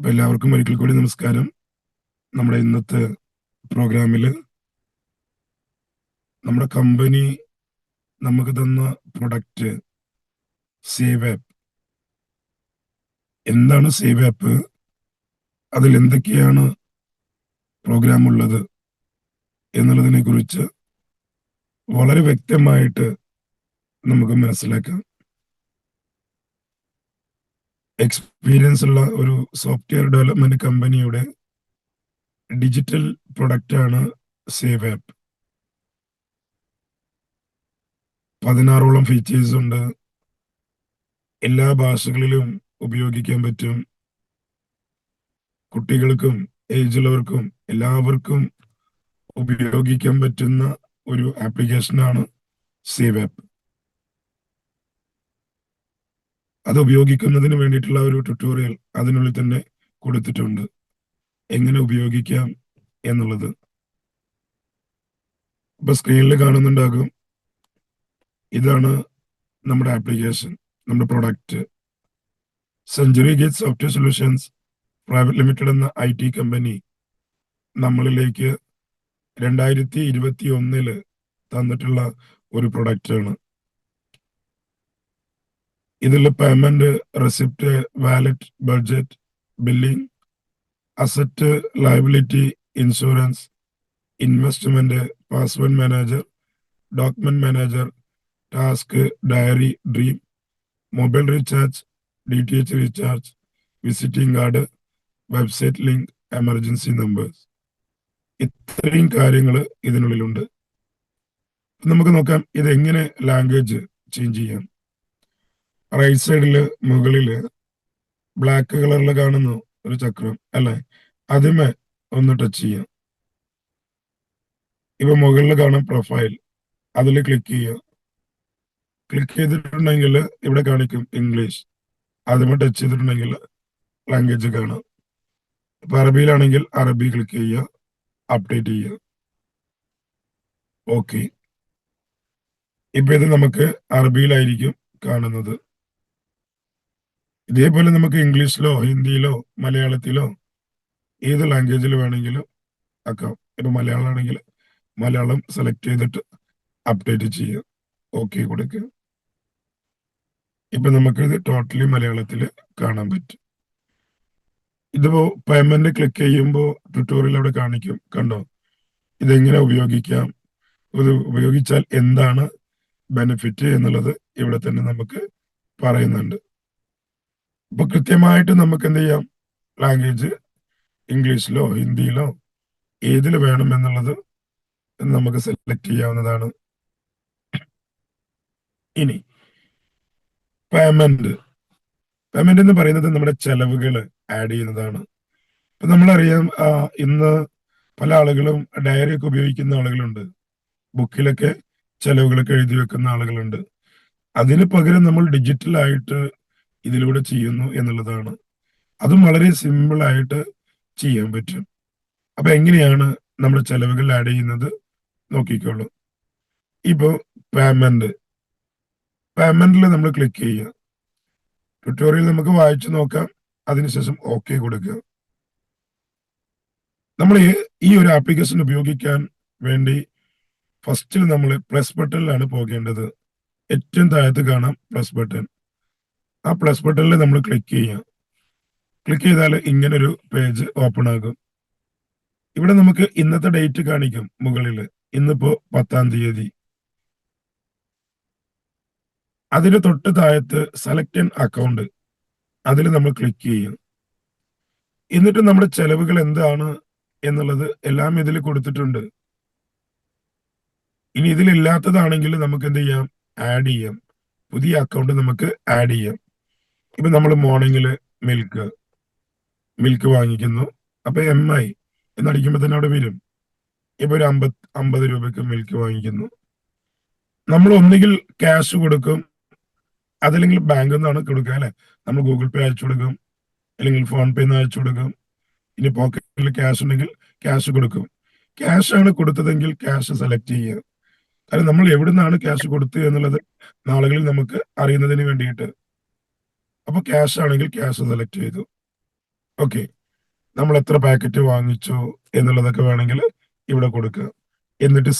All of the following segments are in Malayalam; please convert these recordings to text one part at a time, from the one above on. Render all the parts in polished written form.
അപ്പൊ എല്ലാവർക്കും ഒരിക്കൽ കൂടി നമസ്കാരം. നമ്മുടെ ഇന്നത്തെ പ്രോഗ്രാമിൽ നമ്മുടെ കമ്പനി നമുക്ക് തന്ന പ്രൊഡക്റ്റ് സേവ് ആപ്പ്. എന്താണ് സേവ് ആപ്പ്, അതിൽ എന്തൊക്കെയാണ് പ്രോഗ്രാം ഉള്ളത് എന്നുള്ളതിനെ കുറിച്ച് വളരെ വ്യക്തമായിട്ട് നമുക്ക് മനസ്സിലാക്കാം. എക്സ്പീരിയൻസ് ഉള്ള ഒരു സോഫ്റ്റ്വെയർ ഡെവലപ്മെന്റ് കമ്പനിയുടെ ഡിജിറ്റൽ പ്രൊഡക്റ്റ് ആണ് സേവ് ആപ്പ്. 16ഓളം ഫീച്ചേഴ്സ് ഉണ്ട്. എല്ലാ ഭാഷകളിലും ഉപയോഗിക്കാൻ പറ്റും. കുട്ടികൾക്കും ഏജുള്ളവർക്കും എല്ലാവർക്കും ഉപയോഗിക്കാൻ പറ്റുന്ന ഒരു ആപ്ലിക്കേഷനാണ് സേവ് ആപ്പ്. അത് ഉപയോഗിക്കുന്നതിന് വേണ്ടിയിട്ടുള്ള ഒരു ട്യൂട്ടോറിയൽ അതിനുള്ളിൽ തന്നെ കൊടുത്തിട്ടുണ്ട്, എങ്ങനെ ഉപയോഗിക്കാം എന്നുള്ളത്. ഇപ്പൊ സ്ക്രീനിൽ കാണുന്നുണ്ടാകും, ഇതാണ് നമ്മുടെ ആപ്ലിക്കേഷൻ, നമ്മുടെ product. Century gate software solutions private limited എന്ന IT കമ്പനി നമ്മളിലേക്ക് 2021 തന്നിട്ടുള്ള ഒരു പ്രൊഡക്റ്റ് ആണ്. ഇതിൽ payment, receipt, wallet, budget, billing, asset, liability, insurance, investment, password manager, document manager, task, diary, dream, mobile recharge, DTH recharge, visiting card, website link, emergency numbers, ഇത്രയും കാര്യങ്ങൾ ഇതിനുള്ളിലുണ്ട്. നമുക്ക് നോക്കാം ഇത് എങ്ങനെ ലാംഗ്വേജ് ചേഞ്ച് ചെയ്യാം. റൈറ്റ് സൈഡില് മുകളില് ബ്ലാക്ക് കളറിൽ കാണുന്ന ഒരു ചക്രം അല്ലെ, അതിമേ ഒന്ന് ടച്ച് ചെയ്യാം. ഇപ്പൊ മുകളിൽ കാണാം പ്രൊഫൈൽ, അതിൽ ക്ലിക്ക് ചെയ്യുക. ക്ലിക്ക് ചെയ്തിട്ടുണ്ടെങ്കിൽ ഇവിടെ കാണിക്കും ഇംഗ്ലീഷ്. അതിമേ ടച്ച് ചെയ്തിട്ടുണ്ടെങ്കിൽ ലാംഗ്വേജ് കാണാം. ഇപ്പൊ അറബിയിലാണെങ്കിൽ അറബി ക്ലിക്ക് ചെയ്യുക, അപ്ഡേറ്റ് ചെയ്യുക. ഓക്കെ, ഇപ്പൊ ഇത് നമുക്ക് അറബിയിലായിരിക്കും കാണുന്നത്. ഇതേപോലെ നമുക്ക് ഇംഗ്ലീഷിലോ ഹിന്ദിയിലോ മലയാളത്തിലോ ഏത് ലാംഗ്വേജിൽ വേണമെങ്കിലും ആക്കാം. ഇപ്പൊ മലയാളം ആണെങ്കിൽ മലയാളം സെലക്ട് ചെയ്തിട്ട് അപ്ഡേറ്റ് ചെയ്യുക, ഓക്കെ കൊടുക്കുക. ഇപ്പൊ നമുക്ക് ഇത് ടോട്ടലി മലയാളത്തിൽ കാണാൻ പറ്റും. ഇതിപ്പോ പേയ്മെന്റ് ക്ലിക്ക് ചെയ്യുമ്പോൾ ട്യൂട്ടോറിയൽ അവിടെ കാണിക്കും, കണ്ടോ? ഇതെങ്ങനെ ഉപയോഗിക്കാം, ഇത് ഉപയോഗിച്ചാൽ എന്താണ് ബെനിഫിറ്റ് എന്നുള്ളത് ഇവിടെ തന്നെ നമുക്ക് പറയുന്നുണ്ട്. അപ്പൊ കൃത്യമായിട്ട് നമുക്ക് എന്ത് ചെയ്യാം, ലാംഗ്വേജ് ഇംഗ്ലീഷിലോ ഹിന്ദിയിലോ ഏതിൽ വേണം എന്നുള്ളത് നമുക്ക് സെലക്ട് ചെയ്യാവുന്നതാണ്. ഇനി പേയ്മെന്റ് എന്ന് പറയുന്നത് നമ്മുടെ ചെലവുകൾ ആഡ് ചെയ്യുന്നതാണ്. ഇപ്പൊ നമ്മളറിയാം, ഇന്ന് പല ആളുകളും ഡയറി ഒക്കെ ഉപയോഗിക്കുന്ന ആളുകളുണ്ട്, ബുക്കിലൊക്കെ ചെലവുകളൊക്കെ എഴുതി വെക്കുന്ന ആളുകളുണ്ട്. അതിന് പകരം നമ്മൾ ഡിജിറ്റൽ ആയിട്ട് ഇതിലൂടെ ചെയ്യുന്നു എന്നുള്ളതാണ്. അതും വളരെ സിമ്പിൾ ആയിട്ട് ചെയ്യാൻ പറ്റും. അപ്പൊ എങ്ങനെയാണ് നമ്മുടെ ചെലവുകൾ ആഡ് ചെയ്യുന്നത് നോക്കിക്കോളൂ. ഇപ്പോ പേയ്മെന്റിൽ നമ്മൾ ക്ലിക്ക് ചെയ്യുക. ട്യൂട്ടോറിയൽ നമുക്ക് വായിച്ചു നോക്കാം, അതിനുശേഷം ഓക്കെ കൊടുക്കുക. നമ്മൾ ഈ ഒരു ആപ്ലിക്കേഷൻ ഉപയോഗിക്കാൻ വേണ്ടി ഫസ്റ്റിൽ നമ്മൾ പ്ലസ് ബട്ടണിലാണ് പോകേണ്ടത്. ഏറ്റവും താഴത്ത് കാണാം പ്ലസ് ബട്ടൺ. ആ പ്ലസ് ബട്ടണിൽ നമ്മൾ ക്ലിക്ക് ചെയ്യാം. ക്ലിക്ക് ചെയ്താൽ ഇങ്ങനൊരു പേജ് ഓപ്പൺ ആകും. ഇവിടെ നമുക്ക് ഇന്നത്തെ ഡേറ്റ് കാണിക്കും മുകളിൽ, ഇന്നിപ്പോ 10-ാം തീയതി. അതിന് തൊട്ട് താഴത്ത് സെലക്ട് ആൻ അക്കൗണ്ട്, അതിൽ നമ്മൾ ക്ലിക്ക് ചെയ്യും. എന്നിട്ട് നമ്മുടെ ചെലവുകൾ എന്താണ് എന്നുള്ളത് എല്ലാം ഇതിൽ കൊടുത്തിട്ടുണ്ട്. ഇനി ഇതിലില്ലാത്തതാണെങ്കിൽ നമുക്ക് എന്ത് ചെയ്യാം, ആഡ് ചെയ്യാം. പുതിയ അക്കൗണ്ട് നമുക്ക് ആഡ് ചെയ്യാം. ഇപ്പൊ നമ്മൾ മോർണിംഗില് മിൽക്ക് വാങ്ങിക്കുന്നു. അപ്പൊ MI എന്നടിക്കുമ്പോ തന്നെ അവിടെ വരും. ഇപ്പൊ ഒരു 50 രൂപയ്ക്ക് മിൽക്ക് വാങ്ങിക്കുന്നു. നമ്മൾ ഒന്നുകിൽ ക്യാഷ് കൊടുക്കും, അതല്ലെങ്കിൽ ബാങ്കിൽ നിന്നാണ് കൊടുക്കുക അല്ലെ. നമ്മൾ ഗൂഗിൾ പേ അയച്ചു കൊടുക്കും, അല്ലെങ്കിൽ ഫോൺ പേ അയച്ചു കൊടുക്കും. ഇനി പോക്കറ്റിൽ ക്യാഷ് ഉണ്ടെങ്കിൽ ക്യാഷ് കൊടുക്കും. ക്യാഷ് ആണ് കൊടുത്തതെങ്കിൽ ക്യാഷ് സെലക്ട് ചെയ്യുക. കാരണം നമ്മൾ എവിടുന്നാണ് ക്യാഷ് കൊടുത്തത് എന്നുള്ളത് നാളുകളിൽ നമുക്ക് അറിയുന്നതിന് വേണ്ടിയിട്ട്. അപ്പൊ ക്യാഷ് ആണെങ്കിൽ ക്യാഷ് സെലക്ട് ചെയ്തു. ഓക്കെ, നമ്മൾ എത്ര പാക്കറ്റ് വാങ്ങിച്ചു എന്നുള്ളതൊക്കെ വേണമെങ്കിൽ ഇവിടെ കൊടുക്കുക. എന്നിട്ട്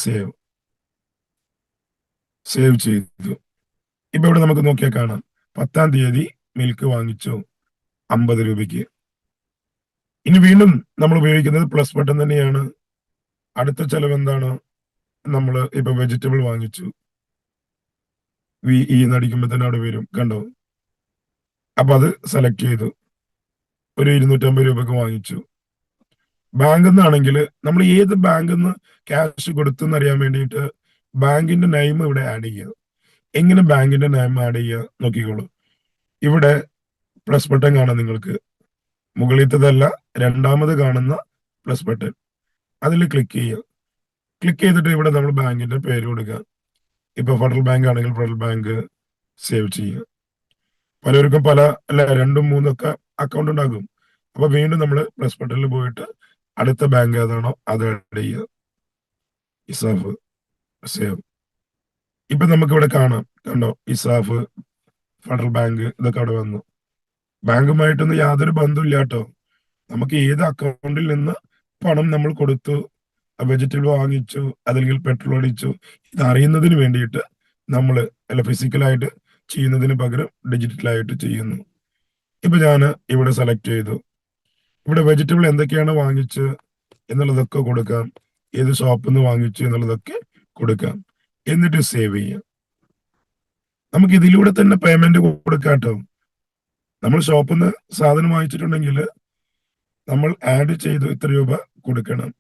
സേവ് ചെയ്തു. ഇപ്പൊ ഇവിടെ നമുക്ക് നോക്കിയാൽ കാണാം 10-ാം തീയതി മിൽക്ക് വാങ്ങിച്ചു 50 രൂപയ്ക്ക്. ഇനി വീണ്ടും നമ്മൾ ഉപയോഗിക്കുന്നത് പ്ലസ് ബട്ടൺ തന്നെയാണ്. അടുത്ത ചെലവ് എന്താണ്? നമ്മൾ ഇപ്പൊ വെജിറ്റബിൾ വാങ്ങിച്ചു, VE നടിക്കുമ്പോൾ തന്നെ അവിടെ വരും, കണ്ടോ? അപ്പൊ അത് സെലക്ട് ചെയ്തു, ഒരു 250 രൂപക്ക് വാങ്ങിച്ചു. ബാങ്കിൽ നിന്നാണെങ്കിൽ നമ്മൾ ഏത് ബാങ്കിൽ നിന്ന് ക്യാഷ് കൊടുത്തെന്ന് അറിയാൻ വേണ്ടിയിട്ട് ബാങ്കിന്റെ നെയിം ഇവിടെ ആഡ് ചെയ്യുക. എങ്ങനെ ബാങ്കിന്റെ നെയിം ആഡ് ചെയ്യുക നോക്കിക്കോളൂ. ഇവിടെ പ്ലസ് ബട്ടൺ കാണാം നിങ്ങൾക്ക്, മുകളിലത്തതല്ല, രണ്ടാമത് കാണുന്ന പ്ലസ് ബട്ടൺ, അതിൽ ക്ലിക്ക് ചെയ്യുക. ക്ലിക്ക് ചെയ്തിട്ട് ഇവിടെ നമ്മൾ ബാങ്കിന്റെ പേര് കൊടുക്കുക. ഇപ്പൊ ഫെഡറൽ ബാങ്ക് ആണെങ്കിൽ ഫെഡറൽ ബാങ്ക് സേവ് ചെയ്യുക. പലർക്കും പല അല്ല 2-3 ഒക്കെ അക്കൗണ്ട് ഉണ്ടാകും. അപ്പൊ വീണ്ടും നമ്മൾ പ്ലസ് ബട്ടണിൽ പോയിട്ട് അടുത്ത ബാങ്ക് ഏതാണോ അത് ആഡ് ചെയ്യുക. ഇസാഫ് സേവ്. ഇപ്പൊ നമുക്ക് ഇവിടെ കാണാം, കണ്ടോ? ഇസാഫ്, ഫെഡറൽ ബാങ്ക്, ഇതൊക്കെ അവിടെ വന്നു. ബാങ്കുമായിട്ടൊന്നും യാതൊരു ബന്ധമില്ല കേട്ടോ. നമുക്ക് ഏത് അക്കൗണ്ടിൽ നിന്ന് പണം നമ്മൾ കൊടുത്തു, വെജിറ്റബിൾ വാങ്ങിച്ചു, അല്ലെങ്കിൽ പെട്രോൾ അടിച്ചു, ഇത് അറിയുന്നതിന് വേണ്ടിയിട്ട് നമ്മൾ അല്ല ഫിസിക്കലായിട്ട് ചെയ്യുന്നതിന് പകരം ഡിജിറ്റലായിട്ട് ചെയ്യുന്നു. ഇപ്പൊ ഞാൻ ഇവിടെ സെലക്ട് ചെയ്തു. ഇവിടെ വെജിറ്റബിൾ എന്തൊക്കെയാണ് വാങ്ങിച്ച് എന്നുള്ളതൊക്കെ കൊടുക്കാം, ഏത് ഷോപ്പിൽ നിന്ന് വാങ്ങിച്ചു എന്നുള്ളതൊക്കെ കൊടുക്കാം. എന്നിട്ട് സേവ് ചെയ്യാം. നമുക്ക് ഇതിലൂടെ തന്നെ പേയ്മെന്റ് കൊടുക്കാം കേട്ടോ. നമ്മൾ ഷോപ്പിൽ നിന്ന് സാധനം വാങ്ങിച്ചിട്ടുണ്ടെങ്കിൽ നമ്മൾ ആഡ് ചെയ്ത് ഇത്ര രൂപ കൊടുക്കണം.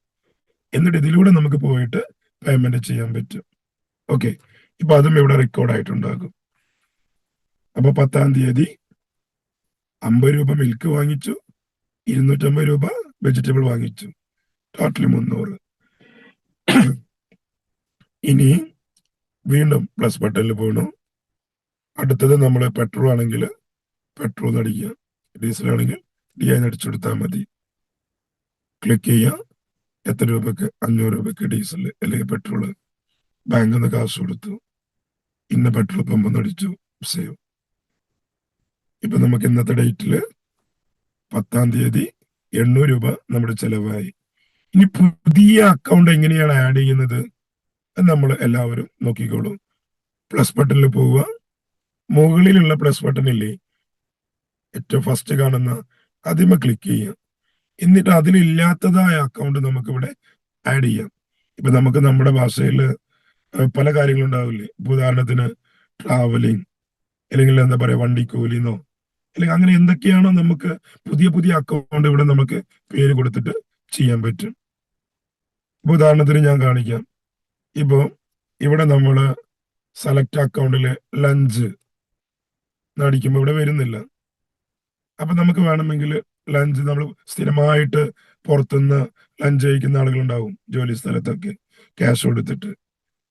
എന്നിട്ട് ഇതിലൂടെ നമുക്ക് പോയിട്ട് പേയ്മെന്റ് ചെയ്യാൻ പറ്റും. ഓക്കെ, ഇപ്പൊ അതും ഇവിടെ റെക്കോർഡ് ആയിട്ടുണ്ടാകും. അപ്പൊ 10-ാം തീയതി 50 രൂപ മിൽക്ക് വാങ്ങിച്ചു, 250 രൂപ വെജിറ്റബിൾ വാങ്ങിച്ചു, ടോട്ടൽ 300. ഇനി വീണ്ടും പ്ലസ് ബട്ടണിൽ പോകണം. അടുത്തത് നമ്മൾ പെട്രോൾ ആണെങ്കിൽ പെട്രോൾ അടിക്കുക, ഡീസൽ ആണെങ്കിൽ DI അടിച്ചെടുത്താൽ മതി. ക്ലിക്ക് ചെയ്യുക. എത്ര രൂപക്ക്? 500 രൂപക്ക് ഡീസൽ അല്ലെങ്കിൽ പെട്രോള്. ബാങ്കിൽ നിന്ന് കാശ് കൊടുത്തു, ഇന്ന പെട്രോൾ പമ്പ് അടിച്ചു, സേവ്. ഇപ്പൊ നമുക്ക് ഇന്നത്തെ ഡേറ്റില് 10-ാം തീയതി 800 രൂപ നമ്മുടെ ചെലവായി. ഇനി പുതിയ അക്കൗണ്ട് എങ്ങനെയാണ് ആഡ് ചെയ്യുന്നത് നമ്മൾ എല്ലാവരും നോക്കിക്കോളൂ. പ്ലസ് ബട്ടണിൽ പോവുക. മുകളിലുള്ള പ്ലസ് ബട്ടൺ ഇല്ലേ, ഏറ്റവും ഫസ്റ്റ് കാണുന്ന, അതിമ ക്ലിക്ക് ചെയ്യുക. എന്നിട്ട് അതിലില്ലാത്തതായ അക്കൗണ്ട് നമുക്ക് ഇവിടെ ആഡ് ചെയ്യാം. ഇപ്പൊ നമുക്ക് നമ്മുടെ ഭാഷയിൽ പല കാര്യങ്ങളുണ്ടാവില്ലേ. ഉദാഹരണത്തിന് ട്രാവലിംഗ്, അല്ലെങ്കിൽ എന്താ പറയാ വണ്ടിക്കൂലിന്നോ, അല്ലെങ്കിൽ അങ്ങനെ എന്തൊക്കെയാണോ നമുക്ക് പുതിയ പുതിയ അക്കൗണ്ട് ഇവിടെ നമുക്ക് പേര് കൊടുത്തിട്ട് ചെയ്യാൻ പറ്റും. ഇപ്പൊ ഉദാഹരണത്തിന് ഞാൻ കാണിക്കാം. ഇപ്പോ ഇവിടെ നമ്മൾ സെലക്ട് അക്കൗണ്ടില് ലഞ്ച് അടിക്കുമ്പോൾ ഇവിടെ വരുന്നില്ല. അപ്പൊ നമുക്ക് വേണമെങ്കിൽ ലഞ്ച്, നമ്മൾ സ്ഥിരമായിട്ട് പുറത്തുനിന്ന് ലഞ്ച് കഴിക്കുന്ന ആളുകളുണ്ടാവും ജോലി സ്ഥലത്തൊക്കെ ക്യാഷ് കൊടുത്തിട്ട്.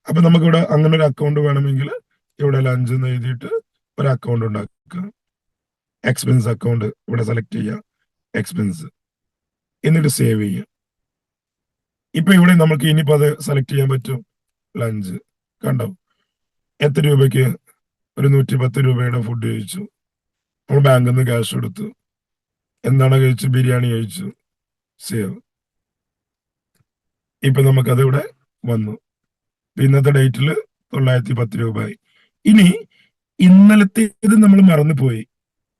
അപ്പൊ നമുക്കിവിടെ അങ്ങനെ ഒരു അക്കൗണ്ട് വേണമെങ്കിൽ ഇവിടെ ലഞ്ച് എന്ന് എഴുതിയിട്ട് ഒരു അക്കൗണ്ട് ഉണ്ടാക്കുക. എക്സ്പെൻസ് അക്കൗണ്ട് ഇവിടെ സെലക്ട് ചെയ്യുക, എക്സ്പെൻസ്, എന്നിട്ട് സേവ് ചെയ്യുക. ഇപ്പൊ ഇവിടെ നമുക്ക് ഇനിയിപ്പോ അത് സെലക്ട് ചെയ്യാൻ പറ്റും. ലഞ്ച് കണ്ടോ, എത്ര രൂപയ്ക്ക്? ഒരു 110 രൂപയുടെ ഫുഡ് കഴിച്ചു. നമ്മൾ ബാങ്കിൽ നിന്ന് ക്യാഷ് കൊടുത്തു. എന്താണ് കഴിച്ചു? ബിരിയാണി കഴിച്ചു, സേവ്. ഇപ്പൊ നമുക്കത് ഇവിടെ വന്നു. ഇന്നത്തെ ഡേറ്റിൽ 910 രൂപയായി. ഇനി ഇന്നലത്തേത് നമ്മൾ മറന്നുപോയി,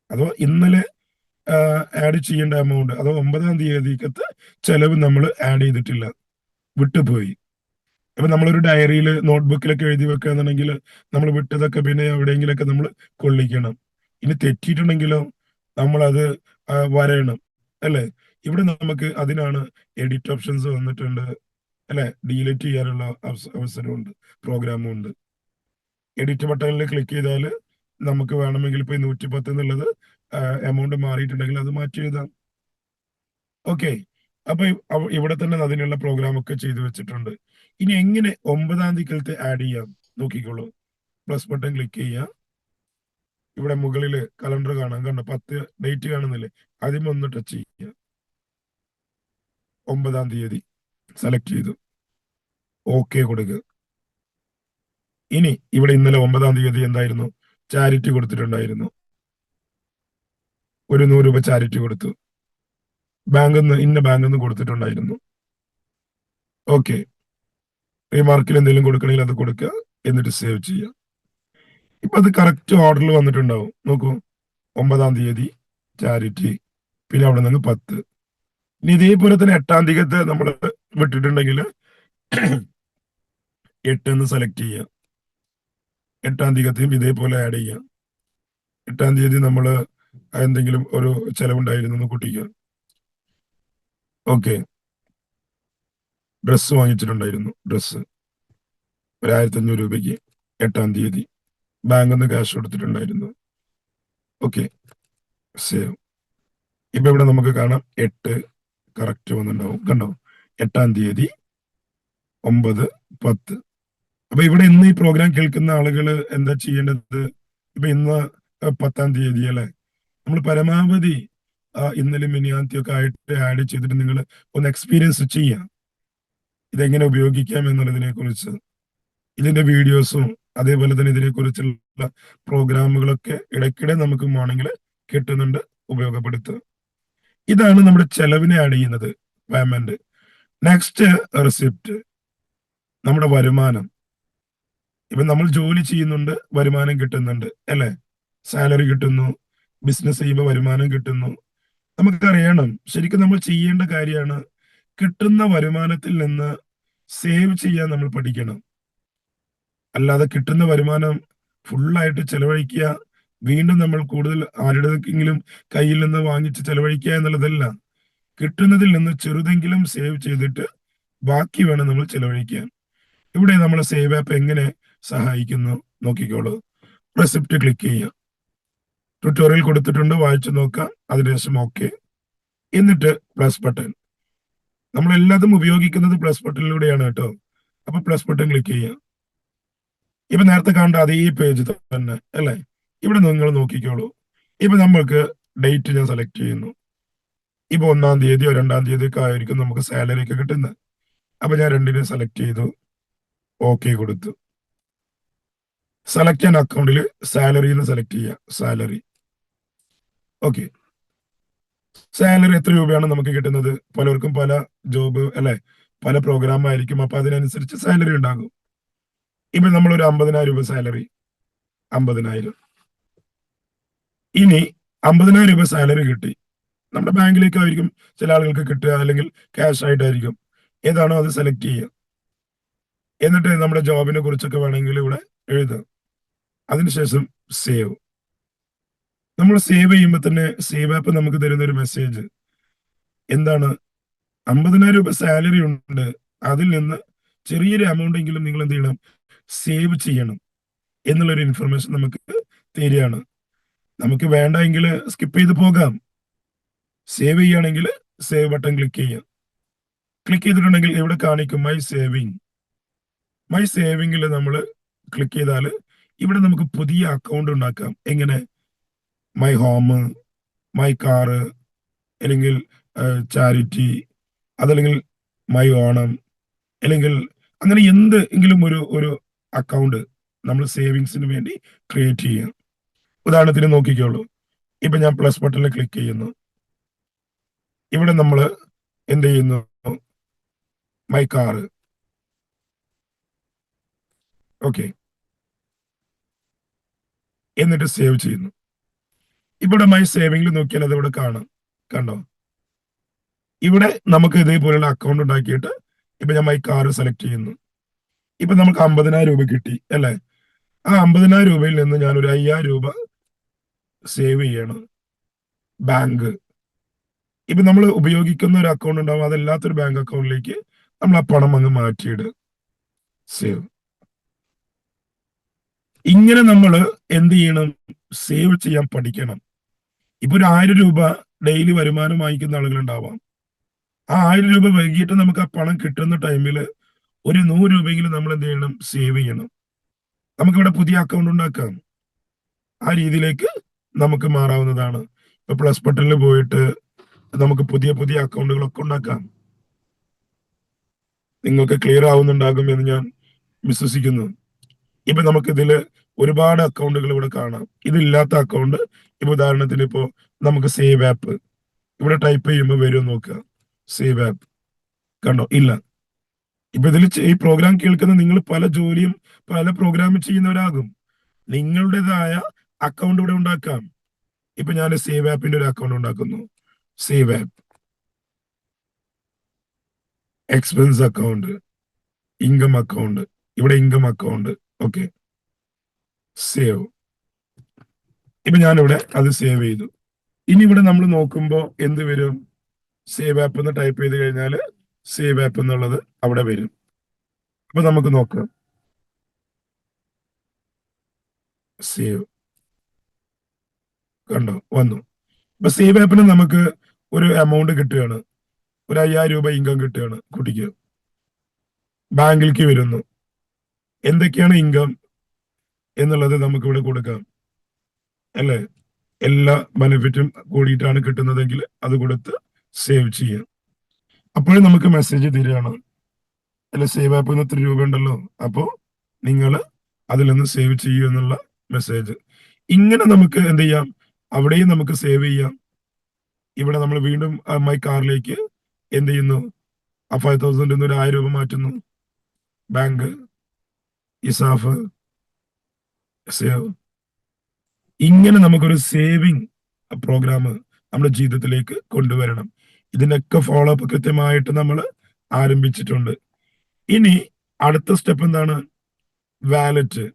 അതോ ഇന്നലെ ആഡ് ചെയ്യേണ്ട എമൗണ്ട്, അതോ 9-ാം തീയതിക്കത്തെ ചെലവ് നമ്മൾ ആഡ് ചെയ്തിട്ടില്ല, വിട്ടുപോയി. അപ്പൊ നമ്മളൊരു ഡയറിയിൽ നോട്ട്ബുക്കിലൊക്കെ എഴുതി വെക്കുകയാണെന്നുണ്ടെങ്കിൽ നമ്മൾ വിട്ടതൊക്കെ പിന്നെ എവിടെയെങ്കിലൊക്കെ നമ്മൾ കൊള്ളിക്കണം. ഇനി തെറ്റിയിട്ടുണ്ടെങ്കിലോ നമ്മളത് വരയണം, അല്ലെ? ഇവിടെ നമുക്ക് അതിനാണ് എഡിറ്റ് ഓപ്ഷൻസ് വന്നിട്ടുണ്ട്, അല്ലെ? ഡിലീറ്റ് ചെയ്യാനുള്ള അവസരമുണ്ട്, പ്രോഗ്രാമും ഉണ്ട്. എഡിറ്റ് ബട്ടണിൽ ക്ലിക്ക് ചെയ്താൽ നമുക്ക് വേണമെങ്കിൽ ഇപ്പൊ 110 എന്നുള്ളത് എമൗണ്ട് മാറിയിട്ടുണ്ടെങ്കിൽ അത് മാറ്റി എഴുതാം. ഓക്കെ, അപ്പൊ ഇവിടെ തന്നെ അതിനുള്ള പ്രോഗ്രാം ഒക്കെ ചെയ്തു വെച്ചിട്ടുണ്ട്. ഇനി എങ്ങനെ 9-ാം തീയതി ആഡ് ചെയ്യാം നോക്കിക്കോളൂ. പ്ലസ് ബട്ടൺ ക്ലിക്ക് ചെയ്യുക. ഇവിടെ മുകളിൽ കലണ്ടർ കാണാം, കണ്ടോ? 10 ഡേറ്റ് കാണുന്നില്ലേ, അതിൽ ഒന്ന് ടച്ച് ചെയ്യുക. 9-ാം തീയതി സെലക്ട് ചെയ്തു, ഓക്കെ കൊടുക്കുക. ഇനി ഇവിടെ ഇന്നലെ 9-ാം തീയതി എന്തായിരുന്നു? ചാരിറ്റി കൊടുത്തിട്ടുണ്ടായിരുന്നു, ഒരു 100 രൂപ ചാരിറ്റി കൊടുത്തു. ഇന്ന ബാങ്കിൽ നിന്ന് കൊടുത്തിട്ടുണ്ടായിരുന്നു. ഓക്കെ, റിമാർക്കിൽ എന്തെങ്കിലും കൊടുക്കണമെങ്കിൽ അത് കൊടുക്കുക, എന്നിട്ട് സേവ് ചെയ്യുക. ഇപ്പൊ അത് കറക്റ്റ് ഓർഡറിൽ വന്നിട്ടുണ്ടാവും. നോക്കൂ, 9-ാം തീയതി ചാരിറ്റി, പിന്നെ അവിടെ നിന്ന് 10. ഇനി ഇതേപോലെ തന്നെ 8-ാം തീയതി നമ്മൾ വിട്ടിട്ടുണ്ടെങ്കിൽ 8 എന്ന് സെലക്ട് ചെയ്യുക. 8-ാം തീയതിയും ഇതേപോലെ ആഡ് ചെയ്യാം. 8-ാം തീയതി നമ്മൾ എന്തെങ്കിലും ഒരു ചെലവുണ്ടായിരുന്നു കുട്ടിക്ക്. Okay, dress വാങ്ങിച്ചിട്ടുണ്ടായിരുന്നു. ഡ്രസ്സ് 1500 രൂപയ്ക്ക് 8-ാം തീയതി ബാങ്കിൽ നിന്ന് ക്യാഷ് കൊടുത്തിട്ടുണ്ടായിരുന്നു. Okay, save. ഇപ്പൊ ഇവിടെ നമുക്ക് കാണാം 8 കറക്റ്റ് വന്നിട്ടുണ്ടാവും. കണ്ടോ, 8-ാം തീയതി 9, 10. അപ്പൊ ഇവിടെ ഇന്ന് ഈ പ്രോഗ്രാം കേൾക്കുന്ന ആളുകൾ എന്താ ചെയ്യേണ്ടത്? ഇപ്പൊ ഇന്ന് 10-ാം തീയതി അല്ലെ, നമ്മൾ പരമാവധി ഇന്നലെ മിനിയാന്തിയൊക്കെ ആയിട്ട് ആഡ് ചെയ്തിട്ട് നിങ്ങൾ ഒന്ന് എക്സ്പീരിയൻസ് ചെയ്യാം, ഇതെങ്ങനെ ഉപയോഗിക്കാം എന്നുള്ളതിനെ കുറിച്ച്. ഇതിന്റെ വീഡിയോസും അതേപോലെ തന്നെ ഇതിനെ കുറിച്ചുള്ള പ്രോഗ്രാമുകളൊക്കെ ഇടയ്ക്കിടെ നമുക്ക് മോർണിംഗിൽ കിട്ടുന്നുണ്ട്, ഉപയോഗപ്പെടുത്തുക. ഇതാണ് നമ്മുടെ ചെലവിനെ ആഡ് ചെയ്യുന്നത്, പേയ്മെന്റ്. നെക്സ്റ്റ്, റെസിപ്റ്റ്, നമ്മുടെ വരുമാനം. ഇപ്പൊ നമ്മൾ ജോലി ചെയ്യുന്നുണ്ട്, വരുമാനം കിട്ടുന്നുണ്ട് അല്ലെ, സാലറി കിട്ടുന്നു, ബിസിനസ് ചെയ്യുമ്പോൾ വരുമാനം കിട്ടുന്നു. നമുക്കറിയണം, ശരിക്കും നമ്മൾ ചെയ്യേണ്ട കാര്യമാണ് കിട്ടുന്ന വരുമാനത്തിൽ നിന്ന് സേവ് ചെയ്യാൻ നമ്മൾ പഠിക്കണം. അല്ലാതെ കിട്ടുന്ന വരുമാനം ഫുള്ളായിട്ട് ചെലവഴിക്കുക, വീണ്ടും നമ്മൾ കൂടുതൽ ആരുടെയെങ്കിലും കയ്യിൽ നിന്ന് വാങ്ങിച്ച് ചെലവഴിക്കുക എന്നുള്ളതല്ല. കിട്ടുന്നതിൽ നിന്ന് ചെറുതെങ്കിലും സേവ് ചെയ്തിട്ട് ബാക്കി വേണം നമ്മൾ ചെലവഴിക്കാൻ. ഇവിടെ നമ്മൾ സേവ് ആപ്പ് എങ്ങനെ സഹായിക്കുന്നു നോക്കിക്കോളൂ. റെസിപ്റ്റ് ക്ലിക്ക് ചെയ്യാം. ട്യൂട്ടോറിയൽ കൊടുത്തിട്ടുണ്ട്, വായിച്ചു നോക്കാം. അതിനുശേഷം ഓക്കെ, എന്നിട്ട് പ്ലസ് ബട്ടൺ. നമ്മൾ എല്ലാതും ഉപയോഗിക്കുന്നത് പ്ലസ് ബട്ടണിലൂടെയാണ് കേട്ടോ. അപ്പൊ പ്ലസ് ബട്ടൺ ക്ലിക്ക് ചെയ്യാം. ഇപ്പൊ നേരത്തെ കണ്ട അതേ പേജ് തന്നെ അല്ലെ. ഇവിടെ നിങ്ങൾ നോക്കിക്കോളൂ. ഇപ്പൊ നമ്മൾക്ക് ഡേറ്റ് ഞാൻ സെലക്ട് ചെയ്യുന്നു. ഇപ്പൊ 1-ാം തീയതിയോ 2-ാം തീയതി ഒക്കെ ആയിരിക്കും നമുക്ക് സാലറി ഒക്കെ കിട്ടുന്നത്. അപ്പൊ ഞാൻ 2-നെ സെലക്ട് ചെയ്തു, ഓക്കെ കൊടുത്തു. സെലക്ട് ചെയ്യാൻ അക്കൗണ്ടിൽ സാലറി എന്ന് സെലക്ട് ചെയ്യുക. Salary, okay. സാലറി എത്ര രൂപയാണ് നമുക്ക് കിട്ടുന്നത്? പലർക്കും പല ജോബ് അല്ലെ, പല പ്രോഗ്രാം ആയിരിക്കും. അപ്പൊ അതിനനുസരിച്ച് സാലറി ഉണ്ടാകും. ഇപ്പൊ നമ്മൾ ഒരു 50,000 രൂപ സാലറി, 50,000. ഇനി 50,000 രൂപ സാലറി കിട്ടി. നമ്മുടെ ബാങ്കിലേക്ക് ആയിരിക്കും ചില ആളുകൾക്ക് കിട്ടുക, അല്ലെങ്കിൽ ക്യാഷ് ആയിട്ടായിരിക്കും. ഏതാണോ അത് സെലക്ട് ചെയ്യുക. എന്നിട്ട് നമ്മുടെ ജോബിനെ കുറിച്ചൊക്കെ വേണമെങ്കിൽ ഇവിടെ എഴുതാം. അതിനുശേഷം സേവ്. നമ്മൾ സേവ് ചെയ്യുമ്പോൾ തന്നെ സേവ് ആപ്പ് നമുക്ക് തരുന്ന ഒരു മെസ്സേജ് എന്താണ്? 50,000 രൂപ സാലറി ഉണ്ട്, അതിൽ നിന്ന് ചെറിയൊരു എമൗണ്ട് എങ്കിലും നിങ്ങൾ എന്ത് ചെയ്യണം? സേവ് ചെയ്യണം എന്നുള്ളൊരു ഇൻഫർമേഷൻ നമുക്ക് തരികയാണ്. നമുക്ക് വേണ്ടെങ്കിൽ സ്കിപ്പ് ചെയ്ത് പോകാം. സേവ് ചെയ്യുകയാണെങ്കിൽ സേവ് ബട്ടൺ ക്ലിക്ക് ചെയ്യാം. ക്ലിക്ക് ചെയ്തിട്ടുണ്ടെങ്കിൽ ഇവിടെ കാണിക്കും മൈ സേവിങ്. മൈ സേവിങ്ങിൽ നമ്മൾ ക്ലിക്ക് ചെയ്താൽ ഇവിടെ നമുക്ക് പുതിയ അക്കൗണ്ട് ഉണ്ടാക്കാം. എങ്ങനെ? മൈ ഹോം, മൈ കാറ്, അല്ലെങ്കിൽ ചാരിറ്റി, അതല്ലെങ്കിൽ മൈ ഓണം, അല്ലെങ്കിൽ അങ്ങനെ എന്തെങ്കിലും ഒരു അക്കൗണ്ട് നമ്മൾ സേവിങ്സിന് വേണ്ടി ക്രിയേറ്റ് ചെയ്യാം. ഉദാഹരണത്തിന് നോക്കിക്കോളൂ. ഇപ്പൊ ഞാൻ പ്ലസ് ബട്ടണിൽ ക്ലിക്ക് ചെയ്യുന്നു. ഇവിടെ നമ്മൾ എന്ത് ചെയ്യുന്നു? മൈ കാറ്, ഓക്കെ, എന്നിട്ട് സേവ് ചെയ്യുന്നു. ഇവിടെ മൈ സേവിംഗിൽ നോക്കിയാൽ അത് ഇവിടെ കാണാം. കണ്ടോ? ഇവിടെ നമുക്ക് ഇതേപോലെയുള്ള അക്കൗണ്ട് ഉണ്ടാക്കിയിട്ട് ഇപ്പൊ ഞാൻ മൈ കാറ് സെലക്ട് ചെയ്യുന്നു. ഇപ്പൊ നമുക്ക് 50,000 രൂപ കിട്ടി അല്ലെ. ആ 50,000 രൂപയിൽ നിന്ന് ഞാൻ ഒരു 5,000 രൂപ സേവ് ചെയ്യണം. ബാങ്ക്, ഇപ്പൊ നമ്മൾ ഉപയോഗിക്കുന്ന ഒരു അക്കൗണ്ട് ഉണ്ടാവും, അതല്ലാത്തൊരു ബാങ്ക് അക്കൗണ്ടിലേക്ക് നമ്മൾ ആ പണം അങ്ങ് മാറ്റിയിടുക. സേവ്. ഇങ്ങനെ നമ്മൾ എന്ത് ചെയ്യണം? സേവ് ചെയ്യാൻ പഠിക്കണം. ഇപ്പൊ ഒരു 1000 രൂപ ഡെയിലി വരുമാനം വാങ്ങിക്കുന്ന ആളുകളുണ്ടാവാം. ആ 1000 രൂപ വൈകിട്ട് നമുക്ക് ആ പണം കിട്ടുന്ന ടൈമിൽ ഒരു 100 രൂപയെങ്കിലും നമ്മൾ എന്ത് ചെയ്യണം? സേവ് ചെയ്യണം. നമുക്കിവിടെ പുതിയ അക്കൗണ്ട് ഉണ്ടാക്കാം. ആ രീതിയിലേക്ക് നമുക്ക് മാറാവുന്നതാണ്. ഇപ്പൊ പ്ലസ് ബട്ടണിൽ പോയിട്ട് നമുക്ക് പുതിയ പുതിയ അക്കൗണ്ടുകളൊക്കെ ഉണ്ടാക്കാം. നിങ്ങൾക്ക് ക്ലിയർ ആവുന്നുണ്ടാകും എന്ന് ഞാൻ വിശ്വസിക്കുന്നു. ഇപ്പൊ നമുക്ക് ഇതില് ഒരുപാട് അക്കൗണ്ടുകൾ ഇവിടെ കാണാം. ഇതില്ലാത്ത അക്കൗണ്ട്, ഇപ്പൊ ഉദാഹരണത്തിന് ഇപ്പോ നമുക്ക് സേവ് ആപ്പ്, ഇവിടെ ടൈപ്പ് ചെയ്യുമ്പോൾ വരും നോക്കുക. സേവ് ആപ്പ് കണ്ടോ? ഇല്ല. ഇപ്പൊ ഇതിൽ ഈ പ്രോഗ്രാം കേൾക്കുന്ന നിങ്ങൾ പല ജോലിയും പല പ്രോഗ്രാമും ചെയ്യുന്നവരാകും. നിങ്ങളുടേതായ അക്കൗണ്ട് ഇവിടെ ഉണ്ടാക്കാം. ഇപ്പൊ ഞാൻ സേവ് ആപ്പിന്റെ ഒരു അക്കൗണ്ട് ഉണ്ടാക്കുന്നു. Save app, expense account, income account, ഇവിടെ ഇൻകം അക്കൗണ്ട്. Okay, save. ഇപ്പൊ ഞാനിവിടെ അത് സേവ് ചെയ്തു. ഇനി ഇവിടെ നമ്മൾ നോക്കുമ്പോൾ എന്ത് വരും? സേവ് ആപ്പ് എന്ന് ടൈപ്പ് ചെയ്ത് കഴിഞ്ഞാൽ സേവ് ആപ്പ് എന്നുള്ളത് അവിടെ വരും. അപ്പൊ നമുക്ക് നോക്കാം. സേവ് കണ്ടോ? വന്നു. ഇപ്പൊ സേവ് ആപ്പിന് നമുക്ക് ഒരു എമൗണ്ട് കിട്ടുകയാണ്. ഒരു 5000 രൂപ ഇൻകം കിട്ടുകയാണ് കുട്ടിക്ക്. ബാങ്കിലേക്ക് വരുന്നു. എന്തൊക്കെയാണ് ഇൻകം എന്നുള്ളത് നമുക്ക് ഇവിടെ കൊടുക്കാം അല്ലെ? എല്ലാ ബെനിഫിറ്റും കൂടിയിട്ടാണ് കിട്ടുന്നതെങ്കിൽ അത് കൊടുത്ത് സേവ് ചെയ്യാം. അപ്പോഴും നമുക്ക് മെസ്സേജ് തരികയാണ് അല്ലെ, സേവ് ആപ്പിൽ നിന്ന് ഇത്ര രൂപ ഉണ്ടല്ലോ, അപ്പോ നിങ്ങൾ അതിൽ നിന്ന് സേവ് ചെയ്യൂ എന്നുള്ള മെസ്സേജ്. ഇങ്ങനെ നമുക്ക് എന്ത് ചെയ്യാം? അവിടെയും നമുക്ക് സേവ് ചെയ്യാം. ഇവിടെ നമ്മൾ വീണ്ടും മൈ കാറിലേക്ക് എന്ത് ചെയ്യുന്നു? ആ 5000 ഒരു 1000 രൂപ മാറ്റുന്നു. Bank, ESAF, save. ഇങ്ങനെ നമുക്കൊരു സേവിങ് പ്രോഗ്രാം നമ്മുടെ ജീവിതത്തിലേക്ക് കൊണ്ടുവരണം. ഇതിനൊക്കെ ഫോളോ അപ്പ് കൃത്യമായിട്ട് നമ്മൾ ആരംഭിച്ചിട്ടുണ്ട്. ഇനി അടുത്ത സ്റ്റെപ്പ് എന്താണ്? വാലറ്റ്.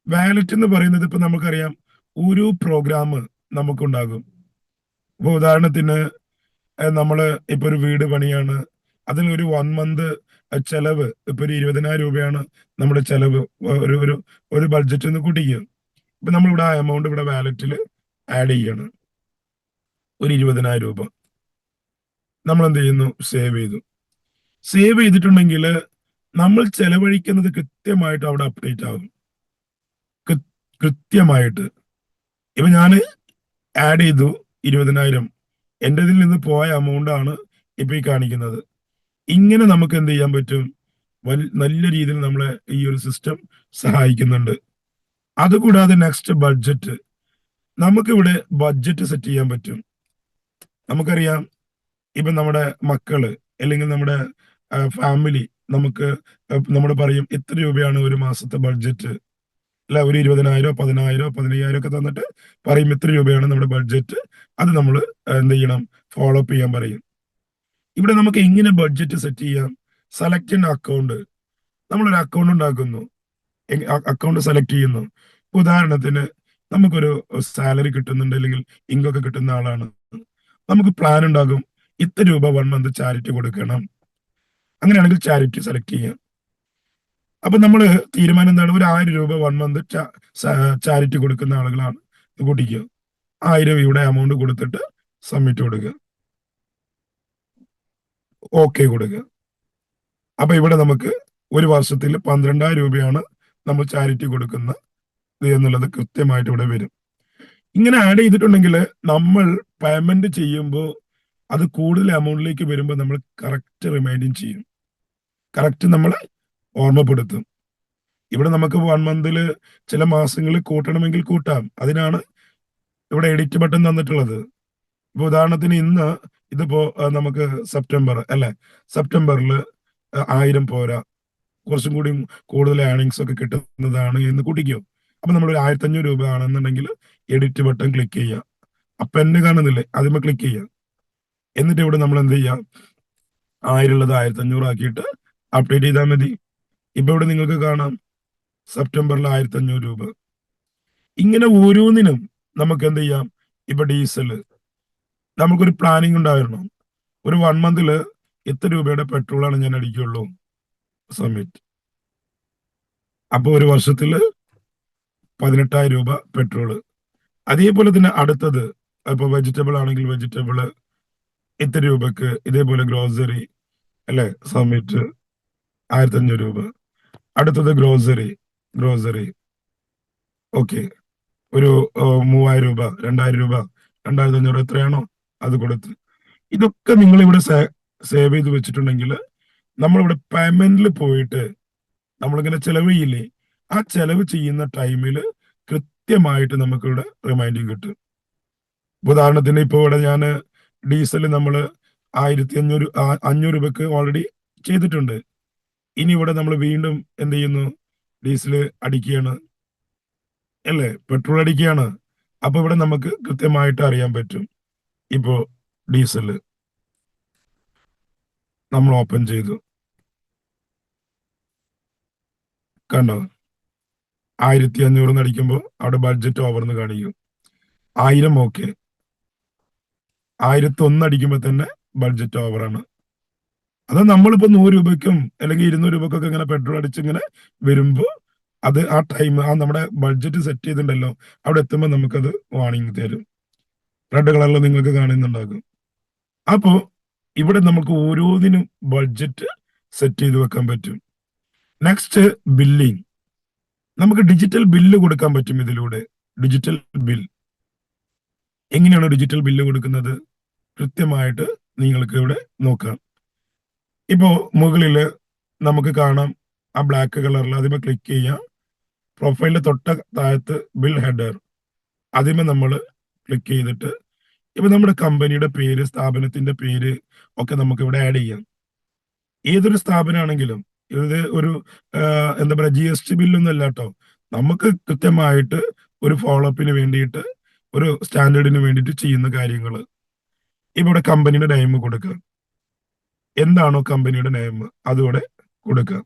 വാലറ്റ് എന്ന് പറയുന്നത് ഇപ്പൊ നമുക്കറിയാം ഒരു പ്രോഗ്രാം നമുക്കുണ്ടാകും. ഇപ്പൊ ഉദാഹരണത്തിന് നമ്മള് ഇപ്പൊ ഒരു വീട് പണിയാണ്, അതിൽ ഒരു 1 മന്ത് ചെലവ് ഇപ്പൊ ഒരു 20,000 രൂപയാണ് നമ്മുടെ ചെലവ്. ഒരു ഒരു ഒരു ബഡ്ജറ്റ് എന്ന് കൂട്ടിക്കുക. ഇപ്പൊ നമ്മളിവിടെ ആ എമൗണ്ട് ഇവിടെ വാലറ്റിൽ ആഡ് ചെയ്യാണ്. ഒരു 20,000 രൂപ നമ്മൾ എന്ത് ചെയ്യുന്നു? സേവ് ചെയ്തു. സേവ് ചെയ്തിട്ടുണ്ടെങ്കിൽ നമ്മൾ ചെലവഴിക്കുന്നത് കൃത്യമായിട്ട് അവിടെ അപ്ഡേറ്റ് ആകും. കൃത്യമായിട്ട്. ഇപ്പൊ ഞാൻ ആഡ് ചെയ്തു 20,000, എൻ്റെ ഇതിൽ നിന്ന് പോയ എമൗണ്ട് ആണ് ഇപ്പൊ ഈ കാണിക്കുന്നത്. ഇങ്ങനെ നമുക്ക് എന്ത് ചെയ്യാൻ പറ്റും? നല്ല രീതിയിൽ നമ്മളെ ഈ ഒരു സിസ്റ്റം സഹായിക്കുന്നുണ്ട്. അതുകൂടാതെ നെക്സ്റ്റ് ബഡ്ജറ്റ്. നമുക്കിവിടെ ബഡ്ജറ്റ് സെറ്റ് ചെയ്യാൻ പറ്റും. നമുക്കറിയാം ഇപ്പൊ നമ്മുടെ മക്കള് അല്ലെങ്കിൽ നമ്മുടെ ഫാമിലി നമുക്ക് നമ്മൾ പറയും ഇത്ര രൂപയാണ് ഒരു മാസത്തെ ബഡ്ജറ്റ് അല്ല, ഒരു 20,000 10,000 15,000 ഒക്കെ തന്നിട്ട് പറയും ഇത്ര രൂപയാണ് നമ്മുടെ ബഡ്ജറ്റ്. അത് നമ്മൾ എന്ത് ചെയ്യണം? ഫോളോ അപ്പ് ചെയ്യാൻ പറയും. ഇവിടെ നമുക്ക് എങ്ങനെ ബഡ്ജറ്റ് സെറ്റ് ചെയ്യാം? Select account. നമ്മളൊരു അക്കൗണ്ട് ഉണ്ടാക്കുന്നു, അക്കൗണ്ട് സെലക്ട് ചെയ്യുന്നു. ഉദാഹരണത്തിന് നമുക്കൊരു സാലറി കിട്ടുന്നുണ്ട് അല്ലെങ്കിൽ ഇൻകം ഒക്കെ കിട്ടുന്ന ആളാണ്. നമുക്ക് പ്ലാൻ ഉണ്ടാകും, ഇത്ര രൂപ 1 മന്ത് ചാരിറ്റി കൊടുക്കണം. അങ്ങനെയാണെങ്കിൽ ചാരിറ്റി സെലക്ട് ചെയ്യാം. അപ്പൊ നമ്മൾ തീരുമാനം എന്താണ്? ഒരു 1000 രൂപ 1 മന്ത് ചാരിറ്റി കൊടുക്കുന്ന ആളുകളാണ് കൂട്ടിക്കുക. 1000 ഇവിടെ എമൗണ്ട് കൊടുത്തിട്ട് സബ്മിറ്റ് കൊടുക്കുക, ഓക്കെ കൊടുക്കുക. അപ്പൊ ഇവിടെ നമുക്ക് ഒരു വർഷത്തിൽ 12,000 രൂപയാണ് നമ്മൾ ചാരിറ്റി കൊടുക്കുന്നത് എന്നുള്ളത് കൃത്യമായിട്ട് ഇവിടെ വരും. ഇങ്ങനെ ആഡ് ചെയ്തിട്ടുണ്ടെങ്കിൽ നമ്മൾ പേയ്മെന്റ് ചെയ്യുമ്പോൾ അത് കൂടുതൽ എമൗണ്ടിലേക്ക് വരുമ്പോൾ നമ്മൾ കറക്റ്റ് റിമൈൻഡിങ് ചെയ്യും, കറക്റ്റ് നമ്മളെ ഓർമ്മപ്പെടുത്തും. ഇവിടെ നമുക്ക് 1 മന്തിൽ ചില മാസങ്ങളിൽ കൂട്ടണമെങ്കിൽ കൂട്ടാം. അതിനാണ് ഇവിടെ എഡിറ്റ് ബട്ടൺ തന്നിട്ടുള്ളത്. ഇപ്പൊ ഉദാഹരണത്തിന് ഇന്ന് ഇതിപ്പോ നമുക്ക് സെപ്റ്റംബർ അല്ലെ, സെപ്റ്റംബറിൽ 1000 പോരാ, കുറച്ചും കൂടി കൂടുതൽ ഏർണിങ്സ് ഒക്കെ കിട്ടുന്നതാണ് എന്ന് കൂട്ടിക്കോ. അപ്പൊ നമ്മൾ ഒരു 1500 രൂപ ആണെന്നുണ്ടെങ്കിൽ എഡിറ്റ് ബട്ടൺ ക്ലിക്ക് ചെയ്യുക. അപ്പൊ എന്നെ കാണുന്നില്ലേ, അതിന്മേൽ ക്ലിക്ക് ചെയ്യുക. എന്നിട്ട് ഇവിടെ നമ്മൾ എന്ത് ചെയ്യാം? 1000 ഉള്ളത് 1500 ആക്കിയിട്ട് അപ്ഡേറ്റ് ചെയ്താൽ മതി. ഇപ്പൊ ഇവിടെ നിങ്ങൾക്ക് കാണാം സെപ്റ്റംബറിൽ 1500 രൂപ. ഇങ്ങനെ ഓരോന്നിനും നമുക്ക് എന്ത് ചെയ്യാം? ഇപ്പൊ ഡീസല് നമുക്കൊരു പ്ലാനിങ് ഉണ്ടായിരുന്നു. ഒരു 1 മന്തില് എത്ര രൂപയുടെ പെട്രോളാണ് ഞാൻ അടിക്കുള്ളൂ, സബ്മിറ്റ്. അപ്പൊ ഒരു വർഷത്തില് 18,000 രൂപ പെട്രോള്. അതേപോലെ തന്നെ അടുത്തത് ഇപ്പൊ വെജിറ്റബിൾ ആണെങ്കിൽ വെജിറ്റബിള് ഇത്ര രൂപക്ക്, ഇതേപോലെ ഗ്രോസറി അല്ലെ, സബ്മിറ്റ് 1500 രൂപ. അടുത്തത് ഗ്രോസറി ഓക്കെ, ഒരു 3000 രൂപ 2000 രൂപ 2500 എത്രയാണോ അത് കൊടുത്ത്. ഇതൊക്കെ നിങ്ങൾ ഇവിടെ സേവ് ചെയ്ത് വെച്ചിട്ടുണ്ടെങ്കിൽ നമ്മളിവിടെ പേയ്മെന്റിൽ പോയിട്ട് നമ്മളിങ്ങനെ ചെലവ് ചെയ്യില്ലേ, ആ ചെലവ് ചെയ്യുന്ന ടൈമിൽ കൃത്യമായിട്ട് നമുക്കിവിടെ റിമൈൻഡിങ് കിട്ടും. ഉദാഹരണത്തിന് ഇപ്പൊ ഇവിടെ ഞാൻ ഡീസൽ നമ്മൾ 1500 500 രൂപക്ക് ഓൾറെഡി ചെയ്തിട്ടുണ്ട്. ഇനി ഇവിടെ നമ്മൾ വീണ്ടും എന്ത് ചെയ്യുന്നു? ഡീസൽ അടിക്കുകയാണ്, അല്ലേ? പെട്രോൾ അടിക്കുകയാണ്. അപ്പൊ ഇവിടെ നമുക്ക് കൃത്യമായിട്ട് അറിയാൻ പറ്റും. ഇപ്പോ ഡീസൽ നമ്മൾ ഓപ്പൺ ചെയ്തു, കണ്ടോ? 1500 അടിക്കുമ്പോൾ അവിടെ ബഡ്ജറ്റ് ഓവർന്ന് കാണിക്കും. 1000 ഓക്കെ, 1001 അടിക്കുമ്പോൾ തന്നെ ബഡ്ജറ്റ് ഓവറാണ്. അത് നമ്മളിപ്പോ 100 രൂപയ്ക്കും അല്ലെങ്കിൽ 200 രൂപക്കൊക്കെ ഇങ്ങനെ പെട്രോൾ അടിച്ച് ഇങ്ങനെ വരുമ്പോൾ അത് ആ ടൈം നമ്മുടെ ബഡ്ജറ്റ് സെറ്റ് ചെയ്തിട്ടുണ്ടല്ലോ, അവിടെ എത്തുമ്പോൾ നമുക്കത് വാണിംഗ് തരും. റെഡ് കളറിൽ നിങ്ങൾക്ക് കാണുന്നുണ്ടാകും. അപ്പോ ഇവിടെ നമുക്ക് ഓരോന്നിനും ബഡ്ജറ്റ് സെറ്റ് ചെയ്ത് വെക്കാൻ പറ്റും. Next billing. നമുക്ക് ഡിജിറ്റൽ ബില്ല് കൊടുക്കാൻ പറ്റും ഇതിലൂടെ. ഡിജിറ്റൽ ബിൽ എങ്ങനെയാണ് ഡിജിറ്റൽ ബില്ല് കൊടുക്കുന്നത്? കൃത്യമായിട്ട് നിങ്ങൾക്ക് ഇവിടെ നോക്കാം. ഇപ്പോ മുകളിൽ നമുക്ക് കാണാം ആ ബ്ലാക്ക് കളറിൽ, അതിമേ ക്ലിക്ക് ചെയ്യാം. പ്രൊഫൈലിന്റെ തൊട്ട താഴത്ത് ബിൽ ഹെഡർ, അതിമേ നമ്മൾ ക്ലിക്ക് ചെയ്തിട്ട് ഇപ്പൊ നമ്മുടെ കമ്പനിയുടെ പേര്, സ്ഥാപനത്തിന്റെ പേര് ഒക്കെ നമുക്ക് ഇവിടെ ആഡ് ചെയ്യാം. ഏതൊരു സ്ഥാപനമാണെങ്കിലും ഇത് ഒരു എന്താ പറയാ GST ബില്ലൊന്നും അല്ല കേട്ടോ. നമുക്ക് കൃത്യമായിട്ട് ഒരു ഫോളോ അപ്പിന് വേണ്ടിയിട്ട്, ഒരു സ്റ്റാൻഡേർഡിന് വേണ്ടിയിട്ട് ചെയ്യുന്ന കാര്യങ്ങൾ. ഇവിടെ കമ്പനിയുടെ നെയിം കൊടുക്കുക. എന്താണോ കമ്പനിയുടെ നെയിം അതുകൂടെ കൊടുക്കുക.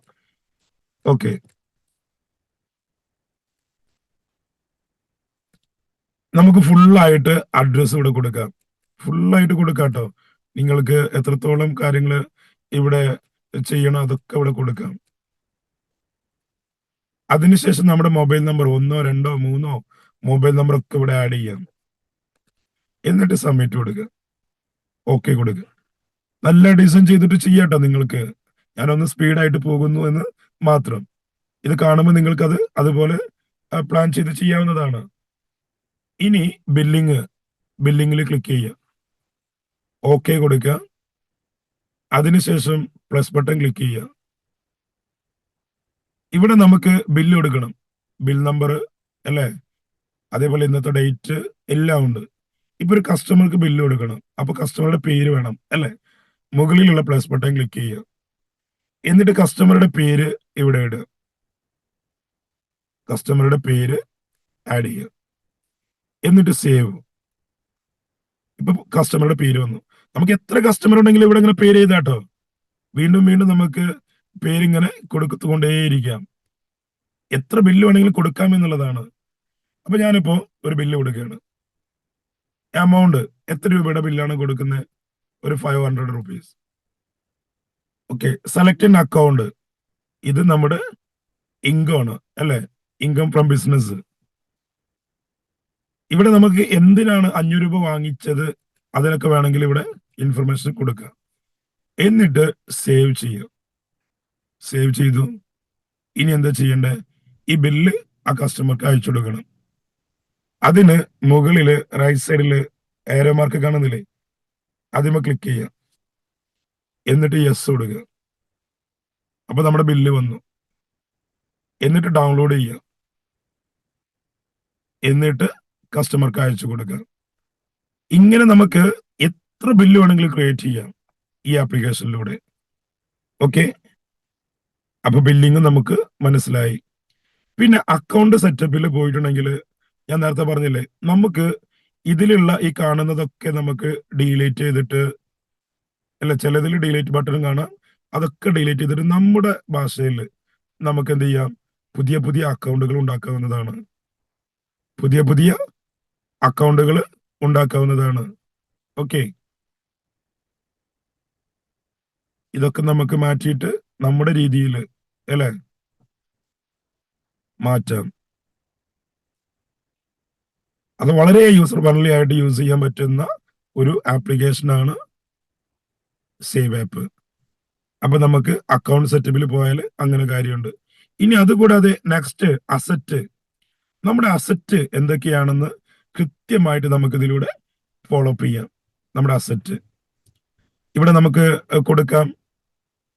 ഓക്കെ, നമുക്ക് ഫുള്ളായിട്ട് അഡ്രസ്സ് ഇവിടെ കൊടുക്കാം. ഫുള്ളായിട്ട് കൊടുക്കാം കേട്ടോ. നിങ്ങൾക്ക് എത്രത്തോളം കാര്യങ്ങൾ ഇവിടെ ചെയ്യണം അതൊക്കെ ഇവിടെ കൊടുക്കാം. അതിനുശേഷം നമ്മുടെ മൊബൈൽ നമ്പർ 1, 2, 3 മൊബൈൽ നമ്പർ ഒക്കെ ഇവിടെ ആഡ് ചെയ്യാം. എന്നിട്ട് സബ്മിറ്റ് കൊടുക്കുക, ഓക്കെ കൊടുക്കുക. നല്ല ഡിസൈൻ ചെയ്തിട്ട് ചെയ്യാട്ടോ നിങ്ങൾക്ക്. ഞാനൊന്ന് സ്പീഡായിട്ട് പോകുന്നു എന്ന് മാത്രം. ഇത് കാണുമ്പോൾ നിങ്ങൾക്കത് അതുപോലെ പ്ലാൻ ചെയ്ത് ചെയ്യാവുന്നതാണ്. ഇനി ബില്ലിങ്ങിൽ ക്ലിക്ക് ചെയ്യുക, ഓക്കെ കൊടുക്കുക. അതിനുശേഷം പ്ലസ് ബട്ടൺ ക്ലിക്ക് ചെയ്യുക. ഇവിടെ നമുക്ക് ബില്ല് കൊടുക്കണം, ബിൽ നമ്പർ അല്ലേ, അതേപോലെ ഇന്നത്തെ ഡേറ്റ് എല്ലാം ഉണ്ട്. ഇപ്പൊ ഒരു കസ്റ്റമർക്ക് ബില്ല് കൊടുക്കണം, അപ്പൊ കസ്റ്റമറുടെ പേര് വേണം അല്ലേ. മുകളിലുള്ള പ്ലസ് ബട്ടൺ ക്ലിക്ക് ചെയ്യുക. എന്നിട്ട് കസ്റ്റമറുടെ പേര് ഇവിടെ ഇടുക, കസ്റ്റമറുടെ പേര് ആഡ് ചെയ്യുക. എന്നിട്ട് സേവ്. ഇപ്പൊ കസ്റ്റമറുടെ പേര് വന്നു. നമുക്ക് എത്ര കസ്റ്റമർ ഉണ്ടെങ്കിലും ഇവിടെ ഇങ്ങനെ പേര് ചെയ്താട്ടോ. വീണ്ടും വീണ്ടും നമുക്ക് പേരിങ്ങനെ കൊടുത്തുകൊണ്ടേയിരിക്കാം. എത്ര ബില്ല് വേണമെങ്കിലും കൊടുക്കാം എന്നുള്ളതാണ്. അപ്പൊ ഞാനിപ്പോ ഒരു ബില്ല് കൊടുക്കുകയാണ്. എമൗണ്ട് എത്ര രൂപയുടെ ബില്ലാണ് കൊടുക്കുന്നത്? ഒരു 500 rupees. Okay, select in account. ഇത് നമ്മുടെ ഇൻകം ആണ് അല്ലെ, ഇൻകം ഫ്രം ബിസിനസ്. ഇവിടെ നമുക്ക് എന്തിനാണ് 500 രൂപ വാങ്ങിച്ചത് അതിനൊക്കെ വേണമെങ്കിൽ ഇവിടെ ഇൻഫർമേഷൻ കൊടുക്കുക. എന്നിട്ട് സേവ് ചെയ്യുക. സേവ് ചെയ്തു. ഇനി എന്താ ചെയ്യേണ്ടത്? ഈ ബില്ല് ആ കസ്റ്റമർക്ക് അയച്ചു കൊടുക്കണം. അതിന് മുകളില് റൈറ്റ് സൈഡില് ഏരോ മാർക്ക് കാണുന്നില്ലേ, അതിമേ ക്ലിക്ക് ചെയ്യുക. എന്നിട്ട് യെസ് കൊടുക്കുക. അപ്പൊ നമ്മുടെ ബില്ല് വന്നു. എന്നിട്ട് ഡൗൺലോഡ് ചെയ്യുക. എന്നിട്ട് കസ്റ്റമർക്ക് അയച്ചു കൊടുക്കുക. ഇങ്ങനെ നമുക്ക് എത്ര ബില്ല് വേണമെങ്കിലും ക്രിയേറ്റ് ചെയ്യാം ഈ ആപ്ലിക്കേഷനിലൂടെ. ഓക്കെ, അപ്പൊ ബില്ലിങ് നമുക്ക് മനസ്സിലായി. പിന്നെ അക്കൗണ്ട് സെറ്റപ്പിൽ പോയിട്ടുണ്ടെങ്കിൽ ഞാൻ നേരത്തെ പറഞ്ഞില്ലേ, നമുക്ക് ഇതിലുള്ള ഈ കാണുന്നതൊക്കെ നമുക്ക് ഡിലീറ്റ് ചെയ്തിട്ട്, അല്ല ചിലതിൽ ഡിലീറ്റ് ബട്ടൺ കാണാം, അതൊക്കെ ഡിലീറ്റ് ചെയ്തിട്ട് നമ്മുടെ ഭാഷയിൽ നമുക്ക് എന്ത് ചെയ്യാം? പുതിയ പുതിയ അക്കൗണ്ടുകൾ ഉണ്ടാക്കാവുന്നതാണ്. പുതിയ പുതിയ അക്കൗണ്ടുകൾ ഉണ്ടാക്കാവുന്നതാണ്. ഓക്കെ, ഇതൊക്കെ നമുക്ക് മാറ്റിയിട്ട് നമ്മുടെ രീതിയിൽ അല്ലേ മാറ്റാം. അത് വളരെ യൂസർ ഫ്രണ്ട്ലി ആയിട്ട് യൂസ് ചെയ്യാൻ പറ്റുന്ന ഒരു ആപ്ലിക്കേഷനാണ് സേവ് ആപ്പ്. അപ്പൊ നമുക്ക് അക്കൗണ്ട് സെറ്റപ്പിൽ പോയാൽ അങ്ങനെ കാര്യമുണ്ട്. ഇനി അതുകൂടാതെ നെക്സ്റ്റ് അസറ്റ്. നമ്മുടെ അസറ്റ് എന്തൊക്കെയാണെന്ന് കൃത്യമായിട്ട് നമുക്ക് ഇതിലൂടെ ഫോളോ അപ്പ് ചെയ്യാം. നമ്മുടെ അസറ്റ് ഇവിടെ നമുക്ക് കൊടുക്കാം.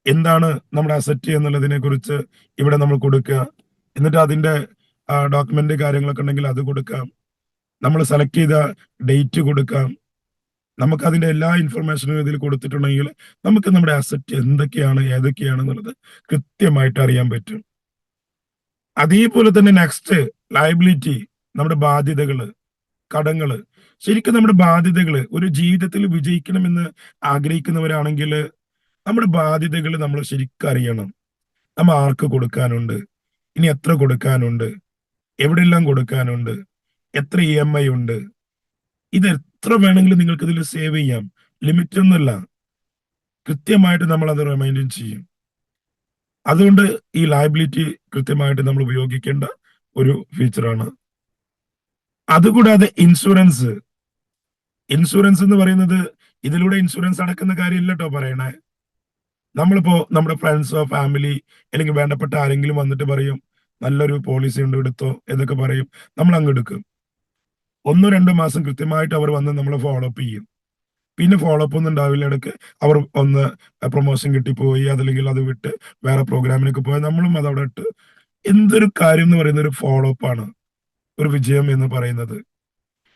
എന്താണ് നമ്മുടെ അസറ്റ് എന്നുള്ളതിനെ കുറിച്ച് ഇവിടെ നമ്മൾ കൊടുക്കുക. എന്നിട്ട് അതിന്റെ ഡോക്യുമെന്റ് കാര്യങ്ങളൊക്കെ ഉണ്ടെങ്കിൽ അത് കൊടുക്കാം. നമ്മൾ സെലക്ട് ചെയ്ത ഡേറ്റ് കൊടുക്കാം. നമുക്ക് അതിന്റെ എല്ലാ ഇൻഫർമേഷനും ഇതിൽ കൊടുത്തിട്ടുണ്ടെങ്കിൽ നമുക്ക് നമ്മുടെ അസറ്റ് എന്തൊക്കെയാണ് ഏതൊക്കെയാണെന്നുള്ളത് കൃത്യമായിട്ട് അറിയാൻ പറ്റും. അതേപോലെ തന്നെ നെക്സ്റ്റ് ലയബിലിറ്റി, നമ്മുടെ ബാധ്യതകള്, കടങ്ങള്. ശരിക്കും നമ്മുടെ ബാധ്യതകള് ഒരു ജീവിതത്തിൽ വിജയിക്കണമെന്ന് ആഗ്രഹിക്കുന്നവരാണെങ്കിൽ നമ്മുടെ ബാധ്യതകൾ നമ്മൾ ശരിക്കും അറിയണം. നമ്മ ആർക്ക് കൊടുക്കാനുണ്ട്, ഇനി എത്ര കൊടുക്കാനുണ്ട്, എവിടെയെല്ലാം കൊടുക്കാനുണ്ട്, എത്ര EMI ഉണ്ട്, ഇത് എത്ര വേണമെങ്കിലും നിങ്ങൾക്ക് ഇതിൽ സേവ് ചെയ്യാം. ലിമിറ്റ് ഒന്നുമില്ല. കൃത്യമായിട്ട് നമ്മൾ അത് റിമൈൻഡ് ചെയ്യും. അതുകൊണ്ട് ഈ ലയബിലിറ്റി കൃത്യമായിട്ട് നമ്മൾ ഉപയോഗിക്കേണ്ട ഒരു ഫീച്ചറാണ്. അതുകൂടാതെ ഇൻഷുറൻസ്. ഇൻഷുറൻസ് എന്ന് പറയുന്നത് ഇതിലൂടെ ഇൻഷുറൻസ് അടക്കുന്ന കാര്യമില്ല കേട്ടോ പറയണേ. നമ്മളിപ്പോ നമ്മുടെ ഫ്രണ്ട്സോ ഫാമിലി അല്ലെങ്കിൽ വേണ്ടപ്പെട്ട ആരെങ്കിലും വന്നിട്ട് പറയും നല്ലൊരു പോളിസി ഉണ്ട് എടുത്തോ എന്നൊക്കെ പറയും, നമ്മൾ അങ്ങ് എടുക്കും. 1-2 മാസം കൃത്യമായിട്ട് അവർ വന്ന് നമ്മളെ ഫോളോ അപ്പ് ചെയ്യും. പിന്നെ ഫോളോ അപ്പ് ഒന്നും ഉണ്ടാവില്ല. ഇടയ്ക്ക് അവർ ഒന്ന് പ്രൊമോഷൻ കിട്ടിപ്പോയി, അതല്ലെങ്കിൽ അത് വിട്ട് വേറെ പ്രോഗ്രാമിനൊക്കെ പോയി നമ്മളും അത് അവിടെ ഇട്ട്. എന്തൊരു കാര്യം എന്ന് പറയുന്ന ഒരു ഫോളോ അപ്പ് ആണ് ഒരു വിജയം എന്ന് പറയുന്നത്.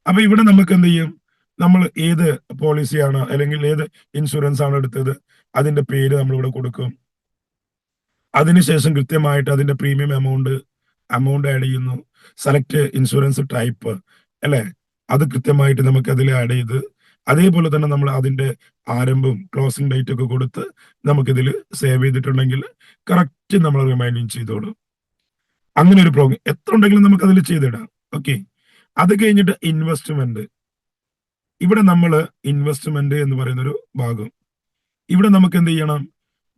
അപ്പൊ ഇവിടെ നമുക്ക് എന്ത് ചെയ്യും, നമ്മൾ ഏത് പോളിസിയാണ് അല്ലെങ്കിൽ ഏത് ഇൻഷുറൻസ് ആണ് എടുത്തത് അതിന്റെ പേര് നമ്മൾ ഇവിടെ കൊടുക്കും. അതിനുശേഷം കൃത്യമായിട്ട് അതിന്റെ പ്രീമിയം എമൗണ്ട് ആഡ് ചെയ്യുന്നു. സെലക്ട് ഇൻഷുറൻസ് ടൈപ്പ് അല്ലെ, അത് കൃത്യമായിട്ട് നമുക്ക് അതിൽ ആഡ് ചെയ്ത് അതേപോലെ തന്നെ നമ്മൾ അതിന്റെ ആരംഭം ക്ലോസിംഗ് ഡേറ്റ് ഒക്കെ കൊടുത്ത് നമുക്കിതിൽ സേവ് ചെയ്തിട്ടുണ്ടെങ്കിൽ കറക്റ്റ് നമ്മൾ റിമൈൻഡിങ് ചെയ്തോളൂ. അങ്ങനെ ഒരു പ്രോഗ്രാം എത്ര ഉണ്ടെങ്കിലും നമുക്ക് അതിൽ ചെയ്തിടാം. ഓക്കെ. അത് കഴിഞ്ഞിട്ട് ഇൻവെസ്റ്റ്മെന്റ്. ഇവിടെ നമ്മൾ ഇൻവെസ്റ്റ്മെന്റ് എന്ന് പറയുന്ന ഒരു ഭാഗം, ഇവിടെ നമുക്ക് എന്ത് ചെയ്യണം,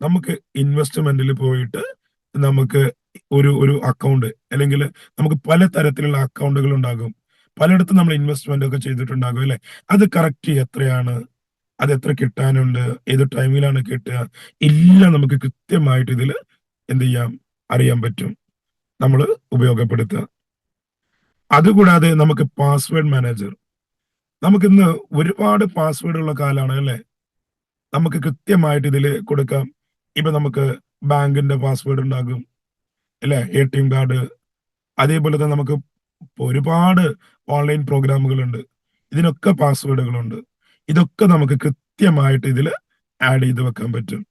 നമുക്ക് ഇൻവെസ്റ്റ്മെന്റിൽ പോയിട്ട് നമുക്ക് ഒരു അക്കൗണ്ട് അല്ലെങ്കിൽ നമുക്ക് പല തരത്തിലുള്ള അക്കൗണ്ടുകൾ ഉണ്ടാകും. പലയിടത്തും നമ്മൾ ഇൻവെസ്റ്റ്മെന്റ് ഒക്കെ ചെയ്തിട്ടുണ്ടാകും അല്ലെ. അത് കറക്റ്റ് എത്രയാണ്, അത് എത്ര കിട്ടാനുണ്ട്, ഏത് ടൈമിലാണ് കിട്ടുക, എല്ലാം നമുക്ക് കൃത്യമായിട്ട് ഇതിൽ എന്ത് ചെയ്യാം, അറിയാൻ പറ്റും, നമ്മൾ ഉപയോഗപ്പെടുത്തുക. അതുകൂടാതെ നമുക്ക് പാസ്വേഡ് മാനേജർ. നമുക്കിന്ന് ഒരുപാട് പാസ്വേഡ് ഉള്ള കാലാണ് അല്ലെ. നമുക്ക് കൃത്യമായിട്ട് ഇതിൽ കൊടുക്കാം. ഇപ്പൊ നമുക്ക് ബാങ്കിന്റെ പാസ്വേഡ് ഉണ്ടാകും അല്ലെ, ATM കാർഡ്. അതേപോലെ തന്നെ നമുക്ക് ഒരുപാട് ഓൺലൈൻ പ്രോഗ്രാമുകൾ ഉണ്ട്, ഇതിനൊക്കെ പാസ്വേഡുകളുണ്ട്. ഇതൊക്കെ നമുക്ക് കൃത്യമായിട്ട് ഇതിൽ ആഡ് ചെയ്ത് വെക്കാൻ പറ്റും.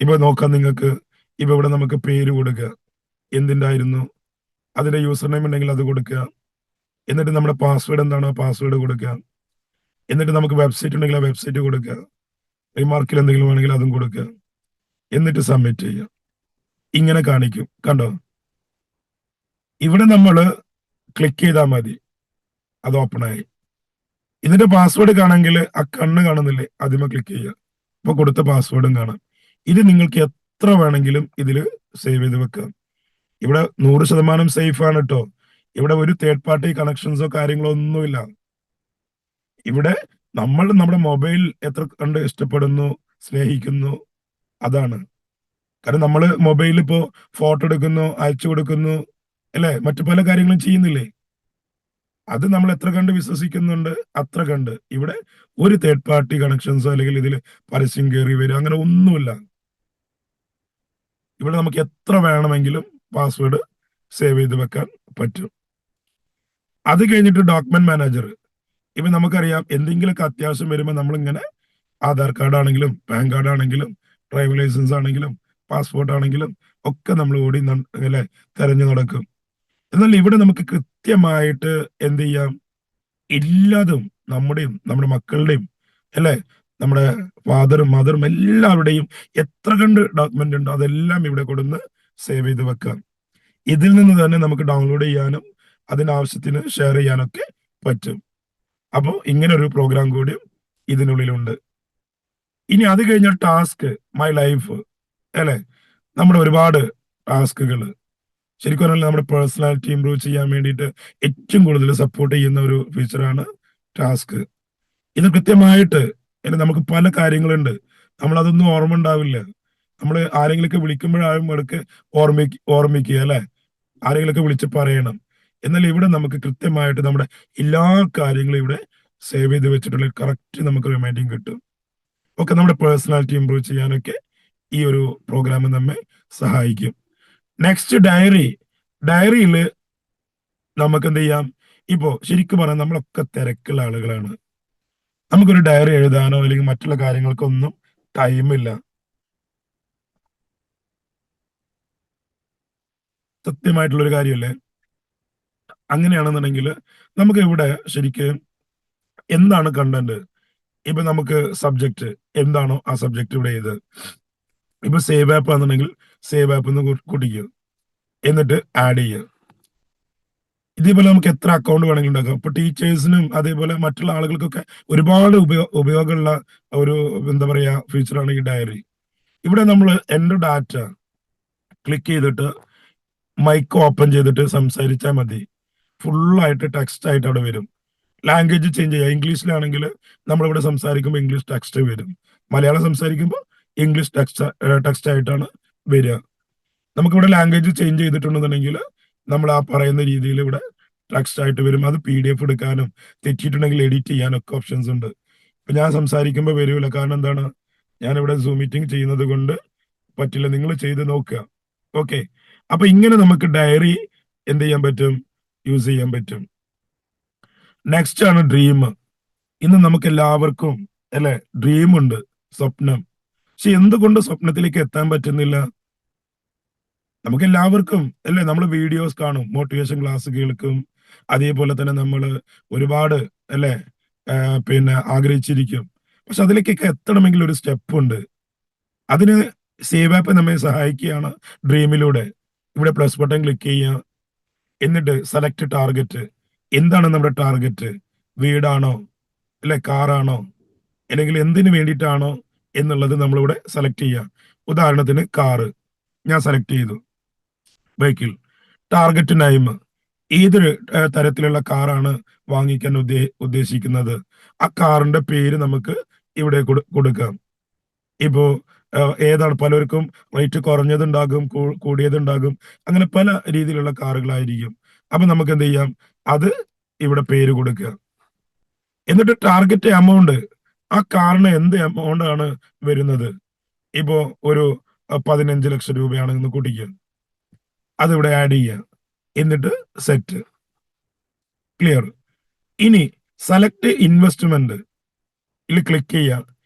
ഇപ്പൊ നോക്കാം നിങ്ങൾക്ക്, ഇപ്പൊ ഇവിടെ നമുക്ക് പേര് കൊടുക്കുക, എന്തിൻ്റെയായിരുന്നു, അതിന്റെ യൂസർ നെയിം ഉണ്ടെങ്കിൽ അത് കൊടുക്കുക. എന്നിട്ട് നമ്മുടെ പാസ്വേഡ് എന്താണോ പാസ്വേഡ് കൊടുക്കുക. എന്നിട്ട് നമുക്ക് വെബ്സൈറ്റ് ഉണ്ടെങ്കിൽ ആ വെബ്സൈറ്റ് കൊടുക്കുക. റിമാർക്കിൽ എന്തെങ്കിലും വേണമെങ്കിൽ അതും കൊടുക്കുക. എന്നിട്ട് സബ്മിറ്റ് ചെയ്യുക. ഇങ്ങനെ കാണിക്കും, കണ്ടോ. ഇവിടെ നമ്മൾ ക്ലിക്ക് ചെയ്താൽ മതി, അത് ഓപ്പൺ ആയി. ഇതിന്റെ പാസ്വേഡ് കാണാമെങ്കിൽ ആ കണ്ണ് കാണുന്നില്ലേ, അതിമ ക്ലിക്ക് ചെയ്യുക. അപ്പൊ കൊടുത്ത പാസ്വേഡും കാണാം. ഇത് നിങ്ങൾക്ക് എത്ര വേണമെങ്കിലും ഇതിൽ സേവ് ചെയ്ത് വെക്കാം. ഇവിടെ 100% സേഫ് ആണ് കേട്ടോ. ഇവിടെ ഒരു തേർഡ് പാർട്ടി കണക്ഷൻസോ കാര്യങ്ങളോ ഒന്നുമില്ല. ഇവിടെ നമ്മൾ നമ്മുടെ മൊബൈൽ എത്ര കണ്ട് ഇഷ്ടപ്പെടുന്നു, സ്നേഹിക്കുന്നു, അതാണ്. കാരണം നമ്മൾ മൊബൈലിൽ ഇപ്പോ ഫോട്ടോ എടുക്കുന്നു, അയച്ചു കൊടുക്കുന്നു അല്ലെ, മറ്റു പല കാര്യങ്ങളും ചെയ്യുന്നില്ലേ. അത് നമ്മൾ എത്ര കണ്ട് വിശ്വസിക്കുന്നുണ്ട് അത്ര കണ്ട്. ഇവിടെ ഒരു തേർഡ് പാർട്ടി കണക്ഷൻസോ അല്ലെങ്കിൽ ഇതിൽ പരസ്യം കയറി വരും അങ്ങനെ ഒന്നുമില്ല. ഇവിടെ നമുക്ക് എത്ര വേണമെങ്കിലും പാസ്വേഡ് സേവ് ചെയ്ത് വെക്കാൻ പറ്റും. അത് കഴിഞ്ഞിട്ട് ഡോക്യുമെന്റ് മാനേജർ. ഇപ്പൊ നമുക്കറിയാം എന്തെങ്കിലുമൊക്കെ അത്യാവശ്യം വരുമ്പോൾ നമ്മളിങ്ങനെ ആധാർ കാർഡ് ആണെങ്കിലും പാൻ കാർഡ് ആണെങ്കിലും ഡ്രൈവിംഗ് ലൈസൻസ് ആണെങ്കിലും പാസ്പോർട്ട് ആണെങ്കിലും ഒക്കെ നമ്മൾ ഓടി അല്ലെ തെരഞ്ഞു നടക്കും. എന്നാൽ ഇവിടെ നമുക്ക് കൃത്യമായിട്ട് എന്ത് ചെയ്യാം, എല്ലാതും നമ്മുടെയും നമ്മുടെ മക്കളുടെയും അല്ലെ, നമ്മുടെ ഫാദറും മദറും എല്ലാവരുടെയും എത്ര കണ്ട് ഡോക്യുമെന്റ് ഉണ്ടോ അതെല്ലാം ഇവിടെ കൊടുന്ന് സേവ് ചെയ്ത് വെക്കാം. ഇതിൽ നിന്ന് തന്നെ നമുക്ക് ഡൗൺലോഡ് ചെയ്യാനും അതിന്റെ ആവശ്യത്തിന് ഷെയർ ചെയ്യാനൊക്കെ പറ്റും. അപ്പോൾ ഇങ്ങനെ ഒരു പ്രോഗ്രാം കൂടി ഇതിനുള്ളിലുണ്ട്. ഇനി അത് കഴിഞ്ഞ ടാസ്ക് മൈ ലൈഫ് അല്ലെ, നമ്മുടെ ഒരുപാട് ടാസ്കുകൾ ശരിക്കും പറഞ്ഞാൽ നമ്മുടെ പേഴ്സണാലിറ്റി ഇംപ്രൂവ് ചെയ്യാൻ വേണ്ടിയിട്ട് ഏറ്റവും കൂടുതൽ സപ്പോർട്ട് ചെയ്യുന്ന ഒരു ഫീച്ചറാണ് ടാസ്ക്. ഇത് കൃത്യമായിട്ട് നമുക്ക് പല കാര്യങ്ങളുണ്ട്, നമ്മളതൊന്നും ഓർമ്മ ഉണ്ടാവില്ല. നമ്മൾ ആരെങ്കിലൊക്കെ വിളിക്കുമ്പോഴാകും ഇടയ്ക്ക് ഓർമ്മിക്കുക അല്ലെ, ആരെങ്കിലൊക്കെ വിളിച്ച് പറയണം. എന്നാൽ ഇവിടെ നമുക്ക് കൃത്യമായിട്ട് നമ്മുടെ എല്ലാ കാര്യങ്ങളും ഇവിടെ സേവ് ചെയ്ത് വെച്ചിട്ടുള്ള കറക്റ്റ് നമുക്ക് റിമൈൻഡിങ് കിട്ടും. ഒക്കെ നമ്മുടെ പേഴ്സണാലിറ്റി ഇംപ്രൂവ് ചെയ്യാനൊക്കെ ഈ ഒരു പ്രോഗ്രാം നമ്മെ സഹായിക്കും. നെക്സ്റ്റ് ഡയറിയിൽ നമുക്ക് എന്ത് ചെയ്യാം, ഇപ്പോ ശരിക്കും പറഞ്ഞാൽ നമ്മളൊക്കെ തിരക്കുള്ള ആളുകളാണ്. നമുക്കൊരു ഡയറി എഴുതാനോ അല്ലെങ്കിൽ മറ്റുള്ള കാര്യങ്ങൾക്കൊന്നും ടൈമില്ല. സത്യമായിട്ടുള്ള ഒരു കാര്യമല്ലേ? അങ്ങനെയാണെന്നുണ്ടെങ്കിൽ നമുക്ക് ഇവിടെ ശരിക്ക് എന്താണ് കണ്ടന്റ്? ഇപ്പൊ നമുക്ക് സബ്ജക്റ്റ് എന്താണോ ആ സബ്ജക്റ്റ് ഇവിടെ ചെയ്ത്, ഇപ്പൊ സേവ് ആപ്പ് ആണെന്നുണ്ടെങ്കിൽ സേവ് ആപ്പ് എന്ന് കുടിക്കുക, എന്നിട്ട് ആഡ് ചെയ്യുക. ഇതേപോലെ നമുക്ക് എത്ര അക്കൗണ്ട് വേണമെങ്കിലും ഉണ്ടാക്കാം. ഇപ്പൊ ടീച്ചേഴ്സിനും അതേപോലെ മറ്റുള്ള ആളുകൾക്കൊക്കെ ഒരുപാട് ഉപയോഗമുള്ള ഒരു എന്താ പറയാ ഫീച്ചറാണ് ഈ ഡയറി. ഇവിടെ നമ്മൾ എന്റെ ഡാറ്റ ക്ലിക്ക് ചെയ്തിട്ട് മൈക്ക് ഓപ്പൺ ചെയ്തിട്ട് സംസാരിച്ചാൽ മതി. ഫുള്ളായിട്ട് ടെക്സ്റ്റ് ആയിട്ട് അവിടെ വരും. ലാംഗ്വേജ് ചേഞ്ച് ചെയ്യുക. ഇംഗ്ലീഷിലാണെങ്കിൽ നമ്മളിവിടെ സംസാരിക്കുമ്പോൾ ഇംഗ്ലീഷ് ടെക്സ്റ്റ് വരും. മലയാളം സംസാരിക്കുമ്പോൾ ഇംഗ്ലീഷ് ടെക്സ്റ്റ് ആയിട്ടാണ് വരിക. നമുക്കിവിടെ ലാംഗ്വേജ് ചേഞ്ച് ചെയ്തിട്ടുണ്ടെന്നുണ്ടെങ്കിൽ നമ്മൾ ആ പറയുന്ന രീതിയിൽ ഇവിടെ ടെക്സ്റ്റ് ആയിട്ട് വരും. അത് PDF എടുക്കാനും തെറ്റിയിട്ടുണ്ടെങ്കിൽ എഡിറ്റ് ചെയ്യാനും ഒക്കെ ഓപ്ഷൻസ് ഉണ്ട്. ഇപ്പൊ ഞാൻ സംസാരിക്കുമ്പോൾ വരൂല. കാരണം എന്താണ്? ഞാനിവിടെ സൂം മീറ്റിംഗ് ചെയ്യുന്നത് കൊണ്ട് പറ്റില്ല. നിങ്ങൾ ചെയ്ത് നോക്കുക. ഓക്കെ. അപ്പൊ ഇങ്ങനെ നമുക്ക് ഡയറി എന്ത് ചെയ്യാൻ പറ്റും? യൂസ് ചെയ്യാൻ പറ്റും. നെക്സ്റ്റ് ആണ് ഡ്രീം. ഇന്ന് നമുക്ക് എല്ലാവർക്കും അല്ലെ ഡ്രീം ഉണ്ട്, സ്വപ്നം. പക്ഷെ എന്തുകൊണ്ട് സ്വപ്നത്തിലേക്ക് എത്താൻ പറ്റുന്നില്ല? നമുക്ക് എല്ലാവർക്കും അല്ലെ, നമ്മൾ വീഡിയോസ് കാണും, മോട്ടിവേഷൻ ക്ലാസ് കേൾക്കും, അതേപോലെ തന്നെ നമ്മൾ ഒരുപാട് അല്ലെ പിന്നെ ആഗ്രഹിച്ചിരിക്കും. പക്ഷെ അതിലേക്കൊക്കെ എത്തണമെങ്കിൽ ഒരു സ്റ്റെപ്പ് ഉണ്ട്. അതിന് സേവ് ആപ്പ് നമ്മെ സഹായിക്കുകയാണ് ഡ്രീമിലൂടെ. ഇവിടെ പ്ലസ് ബട്ടൺ ക്ലിക്ക് ചെയ്യുക, എന്നിട്ട് സെലക്ട് ടാർഗറ്റ്. എന്താണ് നമ്മുടെ ടാർഗറ്റ്? വീടാണോ അല്ലെ കാറാണോ അല്ലെങ്കിൽ എന്തിനു വേണ്ടിയിട്ടാണോ എന്നുള്ളത് നമ്മളിവിടെ സെലക്ട് ചെയ്യുക. ഉദാഹരണത്തിന് കാറ് ഞാൻ സെലക്ട് ചെയ്തു, വെഹിക്കിൾ. ടാർഗറ്റ് നൈം, ഏതൊരു തരത്തിലുള്ള കാറാണ് വാങ്ങിക്കാൻ ഉദ്ദേശിക്കുന്നത്, ആ കാറിന്റെ പേര് നമുക്ക് ഇവിടെ കൊടുക്കാം. ഇപ്പോ ഏതാണ്, പലർക്കും റേറ്റ് കുറഞ്ഞതുണ്ടാകും, കൂടിയതുണ്ടാകും, അങ്ങനെ പല രീതിയിലുള്ള കാറുകളായിരിക്കും. അപ്പൊ നമുക്ക് എന്ത് ചെയ്യാം? അത് ഇവിടെ പേര് കൊടുക്കുക. എന്നിട്ട് ടാർഗറ്റ് എമൗണ്ട്, ആ കാറിന് എന്ത് എമൗണ്ട് ആണ് വരുന്നത്? ഇപ്പോ ഒരു 15 ലക്ഷം രൂപയാണെന്ന് കൂട്ടിക്കുക, അതിവിടെ ആഡ് ചെയ്യുക, എന്നിട്ട് സെറ്റ്. ക്ലിയർ? ഇനി സെലക്ട് ഇൻവെസ്റ്റ്മെന്റ് ഇതിൽ ക്ലിക്ക് ചെയ്യുക.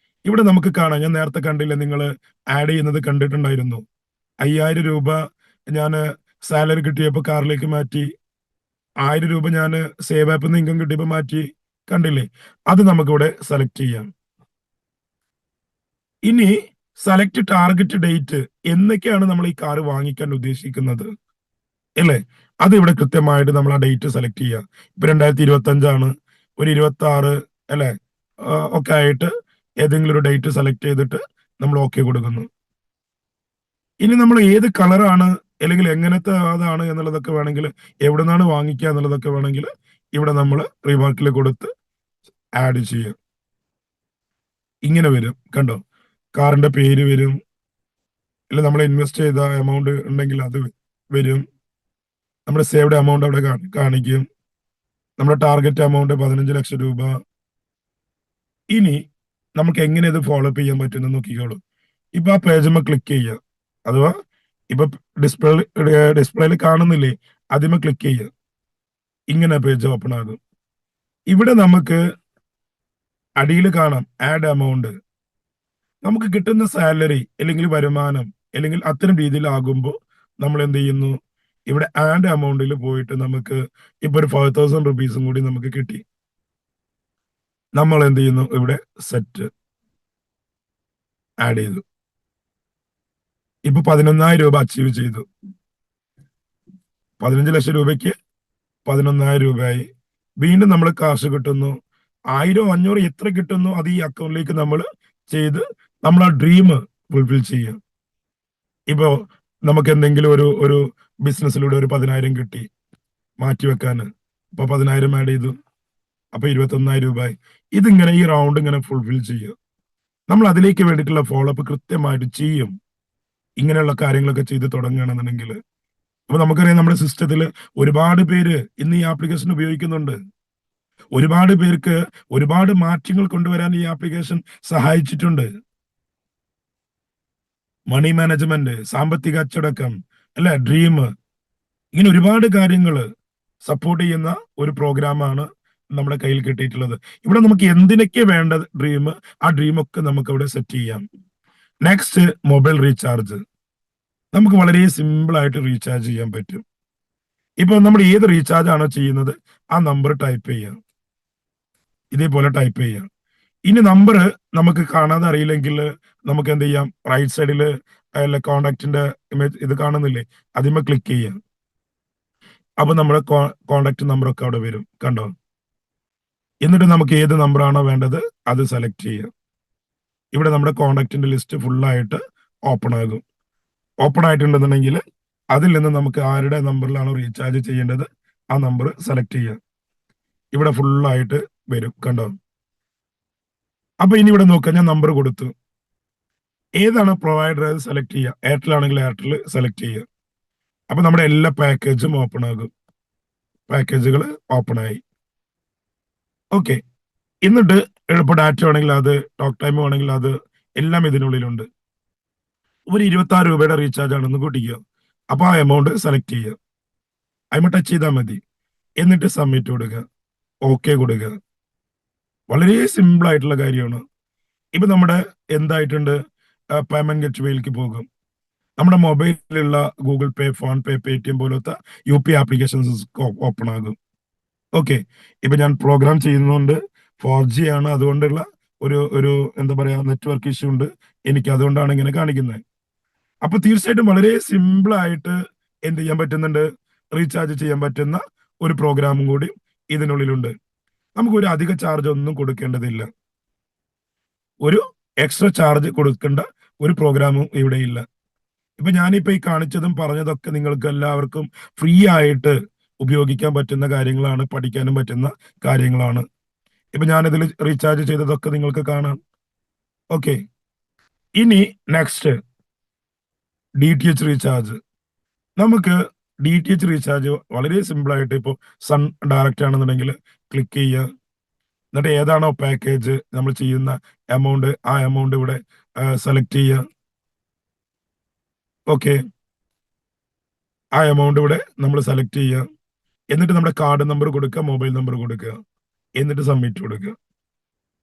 ഇവിടെ നമുക്ക് കാണാം, ഞാൻ നേരത്തെ കണ്ടില്ല, നിങ്ങൾ ആഡ് ചെയ്യുന്നത് കണ്ടിട്ടുണ്ടായിരുന്നു. 5000 രൂപ ഞാൻ സാലറി കിട്ടിയപ്പോൾ കാറിലേക്ക് മാറ്റി, 1000 രൂപ ഞാൻ സേവ് ആപ്പിൽ നിന്ന് ഇൻകം കിട്ടിയപ്പോൾ മാറ്റി. കണ്ടില്ലേ? അത് നമുക്കിവിടെ സെലക്ട് ചെയ്യാം. ഇനി സെലക്ട് ടാർഗറ്റ് ഡേറ്റ്, എന്നൊക്കെയാണ് നമ്മൾ ഈ കാർ വാങ്ങിക്കാൻ ഉദ്ദേശിക്കുന്നത് അല്ലേ? അത് ഇവിടെ കൃത്യമായിട്ട് നമ്മൾ ആ ഡേറ്റ് സെലക്ട് ചെയ്യുക. ഇപ്പൊ 2025 ഒരു 26 അല്ലെ ഒക്കെ ആയിട്ട് ഏതെങ്കിലും ഒരു ഡേറ്റ് സെലക്ട് ചെയ്തിട്ട് നമ്മൾ ഓക്കെ കൊടുക്കുന്നു. ഇനി നമ്മൾ ഏത് കളറാണ് അല്ലെങ്കിൽ എങ്ങനത്തെ അതാണ് എന്നുള്ളതൊക്കെ വേണമെങ്കിൽ, എവിടെ നിന്നാണ് വാങ്ങിക്കുക എന്നുള്ളതൊക്കെ വേണമെങ്കിൽ ഇവിടെ നമ്മൾ റീമാർക്കിൽ കൊടുത്ത് ആഡ് ചെയ്യും. ഇങ്ങനെ വരും, കണ്ടോ? കാറിന്റെ പേര് വരും, അല്ലെ നമ്മൾ ഇൻവെസ്റ്റ് ചെയ്ത എമൗണ്ട് ഉണ്ടെങ്കിൽ അത് വരും, നമ്മുടെ സേവ്ഡ് എമൗണ്ട് അവിടെ കാണിക്കും, നമ്മുടെ ടാർഗറ്റ് എമൗണ്ട് 15 ലക്ഷം രൂപ. ഇനി നമുക്ക് എങ്ങനെ ഇത് ഫോളോ അപ്പ് ചെയ്യാൻ പറ്റുമെന്ന് നോക്കിക്കോളൂ. ഇപ്പൊ ആ പേജുമ്മ ക്ലിക്ക് ചെയ്യുക, അഥവാ ഇപ്പൊ ഡിസ്പ്ലേയിൽ കാണുന്നില്ലേ, അതിമ ക്ലിക്ക് ചെയ്യുക. ഇങ്ങനെ പേജ് ഓപ്പൺ ആകും. ഇവിടെ നമുക്ക് അടിയിൽ കാണാം ആഡ് എമൗണ്ട്. നമുക്ക് കിട്ടുന്ന സാലറി അല്ലെങ്കിൽ വരുമാനം അല്ലെങ്കിൽ അത്തരം രീതിയിലാകുമ്പോൾ നമ്മൾ എന്ത് ചെയ്യുന്നു? ഇവിടെ ആഡ് എമൗണ്ടിൽ പോയിട്ട് നമുക്ക് ഇപ്പൊ ഒരു 5000 റുപ്പീസും കൂടി നമുക്ക് കിട്ടി. നമ്മൾ എന്ത് ചെയ്യുന്നു? ഇവിടെ സെറ്റ് ആഡ് ചെയ്തു. ഇപ്പൊ 11,000 രൂപ അച്ചീവ് ചെയ്തു. 15 ലക്ഷം രൂപയ്ക്ക് 11,000 രൂപയായി. വീണ്ടും നമ്മൾ കാശ് കിട്ടുന്നു. 1000 500 എത്ര കിട്ടുന്നു അത് ഈ അക്കൗണ്ടിലേക്ക് നമ്മൾ ചെയ്ത് നമ്മൾ ആ ഡ്രീം ഫുൾഫിൽ ചെയ്യുക. ഇപ്പോ നമുക്ക് എന്തെങ്കിലും ഒരു ഒരു ബിസിനസ്സിലൂടെ ഒരു 10,000 കിട്ടി മാറ്റിവെക്കാന്, ഇപ്പൊ 10,000 ആഡ് ചെയ്തു, അപ്പൊ 21,000 രൂപയായി. ഇതിങ്ങനെ ഈ റൗണ്ട് ഇങ്ങനെ ഫുൾഫിൽ ചെയ്യുക. നമ്മൾ അതിലേക്ക് വേണ്ടിയിട്ടുള്ള ഫോളോ അപ്പ് കൃത്യമായിട്ട് ചെയ്യും, ഇങ്ങനെയുള്ള കാര്യങ്ങളൊക്കെ ചെയ്ത് തുടങ്ങുകയാണെന്നുണ്ടെങ്കിൽ. അപ്പൊ നമുക്കറിയാം നമ്മുടെ സിസ്റ്റത്തിൽ ഒരുപാട് പേര് ഇന്ന് ഈ ആപ്ലിക്കേഷൻ ഉപയോഗിക്കുന്നുണ്ട്. ഒരുപാട് പേർക്ക് ഒരുപാട് മാറ്റങ്ങൾ കൊണ്ടുവരാൻ ഈ ആപ്ലിക്കേഷൻ സഹായിച്ചിട്ടുണ്ട്. മണി മാനേജ്മെന്റ്, സാമ്പത്തിക അച്ചടക്കം, അല്ലെ, ഡ്രീം, ഇങ്ങനെ ഒരുപാട് കാര്യങ്ങൾ സപ്പോർട്ട് ചെയ്യുന്ന ഒരു പ്രോഗ്രാമാണ് നമ്മുടെ കയ്യിൽ കിട്ടിയിട്ടുള്ളത്. ഇവിടെ നമുക്ക് എന്തിനൊക്കെ വേണ്ട ഡ്രീം, ആ ഡ്രീമൊക്കെ നമുക്ക് അവിടെ സെറ്റ് ചെയ്യാം. Next mobile recharge. നമുക്ക് വളരെ സിമ്പിൾ ആയിട്ട് റീചാർജ് ചെയ്യാൻ പറ്റും. ഇപ്പൊ നമ്മൾ ഏത് റീചാർജ് ആണോ ചെയ്യുന്നത് ആ നമ്പർ ടൈപ്പ് ചെയ്യാം. ഇതേപോലെ ടൈപ്പ് ചെയ്യാം. ഇനി നമ്പർ നമുക്ക് കാണാതെ അറിയില്ലെങ്കിൽ നമുക്ക് എന്ത് ചെയ്യാം, റൈറ്റ് സൈഡിൽ കോണ്ടാക്റ്റിന്റെ ഇമേജ് ഇത് കാണുന്നില്ലേ, അതിന്മേൽ ക്ലിക്ക് ചെയ്യാം. അപ്പൊ നമ്മുടെ കോണ്ടാക്ട് നമ്പർ ഒക്കെ അവിടെ വരും, കണ്ടോ? എന്നിട്ട് നമുക്ക് ഏത് നമ്പറാണോ വേണ്ടത് അത് സെലക്ട് ചെയ്യാം. ഇവിടെ നമ്മുടെ കോണ്ടാക്റ്റിന്റെ ലിസ്റ്റ് ഫുള്ളായിട്ട് ഓപ്പൺ ആകും. ഓപ്പൺ ആയിട്ടുണ്ടെന്നുണ്ടെങ്കിൽ അതിൽ നിന്ന് നമുക്ക് ആരുടെ നമ്പറിലാണോ റീചാർജ് ചെയ്യേണ്ടത് ആ നമ്പർ സെലക്ട് ചെയ്യാം. ഇവിടെ ഫുള്ളായിട്ട് വരും, കണ്ടോ? അപ്പൊ ഇനി ഇവിടെ നോക്കാം, ഞാൻ നമ്പർ കൊടുത്തു. ഏതാണ് പ്രൊവൈഡർ അത് സെലക്ട് ചെയ്യുക. എയർടെൽ ആണെങ്കിൽ എയർടെൽ സെലക്ട് ചെയ്യുക. അപ്പൊ നമ്മുടെ എല്ലാ പാക്കേജും ഓപ്പൺ ആകും. പാക്കേജുകൾ ഓപ്പൺ ആയി. ഓക്കെ. എന്നിട്ട് എളുപ്പ ഡാറ്റ ആണെങ്കിൽ അത്, ടോക്ക് ടൈം ആണെങ്കിൽ അത്, എല്ലാം ഇതിനുള്ളിലുണ്ട്. ഒരു 26 രൂപയുടെ റീചാർജ് ആണെന്ന് കൂട്ടിക്കുക. അപ്പൊ ആ എമൗണ്ട് സെലക്ട് ചെയ്യുക. അതിമ ടച്ച് ചെയ്താൽ മതി. എന്നിട്ട് സബ്മിറ്റ് കൊടുക്കുക, ഓക്കെ കൊടുക്കുക. വളരെ സിമ്പിൾ ആയിട്ടുള്ള കാര്യമാണ്. ഇപ്പൊ നമ്മുടെ എന്തായിട്ടുണ്ട്, പേയ്മെന്റ് ഗേറ്റ്വേയിലേക്ക് പോകും. നമ്മുടെ മൊബൈലിലുള്ള ഗൂഗിൾ പേ, ഫോൺ പേ, പേടിഎം പോലത്തെ UPI ആപ്ലിക്കേഷൻസ് ഓപ്പൺ ആകും. ഓക്കെ. ഇപ്പൊ ഞാൻ പ്രോഗ്രാം ചെയ്യുന്നതുകൊണ്ട് 4G ആണ്, അതുകൊണ്ടുള്ള ഒരു ഒരു എന്താ പറയാ നെറ്റ്വർക്ക് ഇഷ്യൂ ഉണ്ട് എനിക്ക്, അതുകൊണ്ടാണ് ഇങ്ങനെ കാണിക്കുന്നത്. അപ്പൊ തീർച്ചയായിട്ടും വളരെ സിമ്പിൾ ആയിട്ട് എന്ത് ചെയ്യാൻ പറ്റുന്നുണ്ട്, റീചാർജ് ചെയ്യാൻ പറ്റുന്ന ഒരു പ്രോഗ്രാമും കൂടി ഇതിനുള്ളിലുണ്ട്. നമുക്ക് ഒരു അധിക ചാർജ് ഒന്നും കൊടുക്കേണ്ടതില്ല. ഒരു എക്സ്ട്രാ ചാർജ് കൊടുക്കേണ്ട ഒരു പ്രോഗ്രാമും ഇവിടെ ഇല്ല. ഇപ്പൊ ഞാനിപ്പോ ഈ കാണിച്ചതും പറഞ്ഞതൊക്കെ നിങ്ങൾക്ക് എല്ലാവർക്കും ഫ്രീ ആയിട്ട് ഉപയോഗിക്കാൻ പറ്റുന്ന കാര്യങ്ങളാണ്, പഠിക്കാനും പറ്റുന്ന കാര്യങ്ങളാണ്. ഇപ്പൊ ഞാനിതിൽ റീചാർജ് ചെയ്തതൊക്കെ നിങ്ങൾക്ക് കാണാം. ഓക്കെ. ഇനി നെക്സ്റ്റ് DTH റീചാർജ്. നമുക്ക് DTH റീചാർജ് വളരെ സിമ്പിൾ ആയിട്ട്, ഇപ്പോൾ സൺ ഡയറക്റ്റ് ആണെന്നുണ്ടെങ്കിൽ ക്ലിക്ക് ചെയ്യുക. എന്നിട്ട് ഏതാണോ പാക്കേജ് നമ്മൾ ചെയ്യുന്ന എമൗണ്ട്, ആ എമൗണ്ട് ഇവിടെ സെലക്ട് ചെയ്യുക. ഓക്കെ. ആ എമൗണ്ട് ഇവിടെ നമ്മൾ സെലക്ട് ചെയ്യുക. എന്നിട്ട് നമ്മുടെ കാർഡ് നമ്പർ കൊടുക്കുക, മൊബൈൽ നമ്പർ കൊടുക്കുക, എന്നിട്ട് സബ്മിറ്റ് കൊടുക്കുക.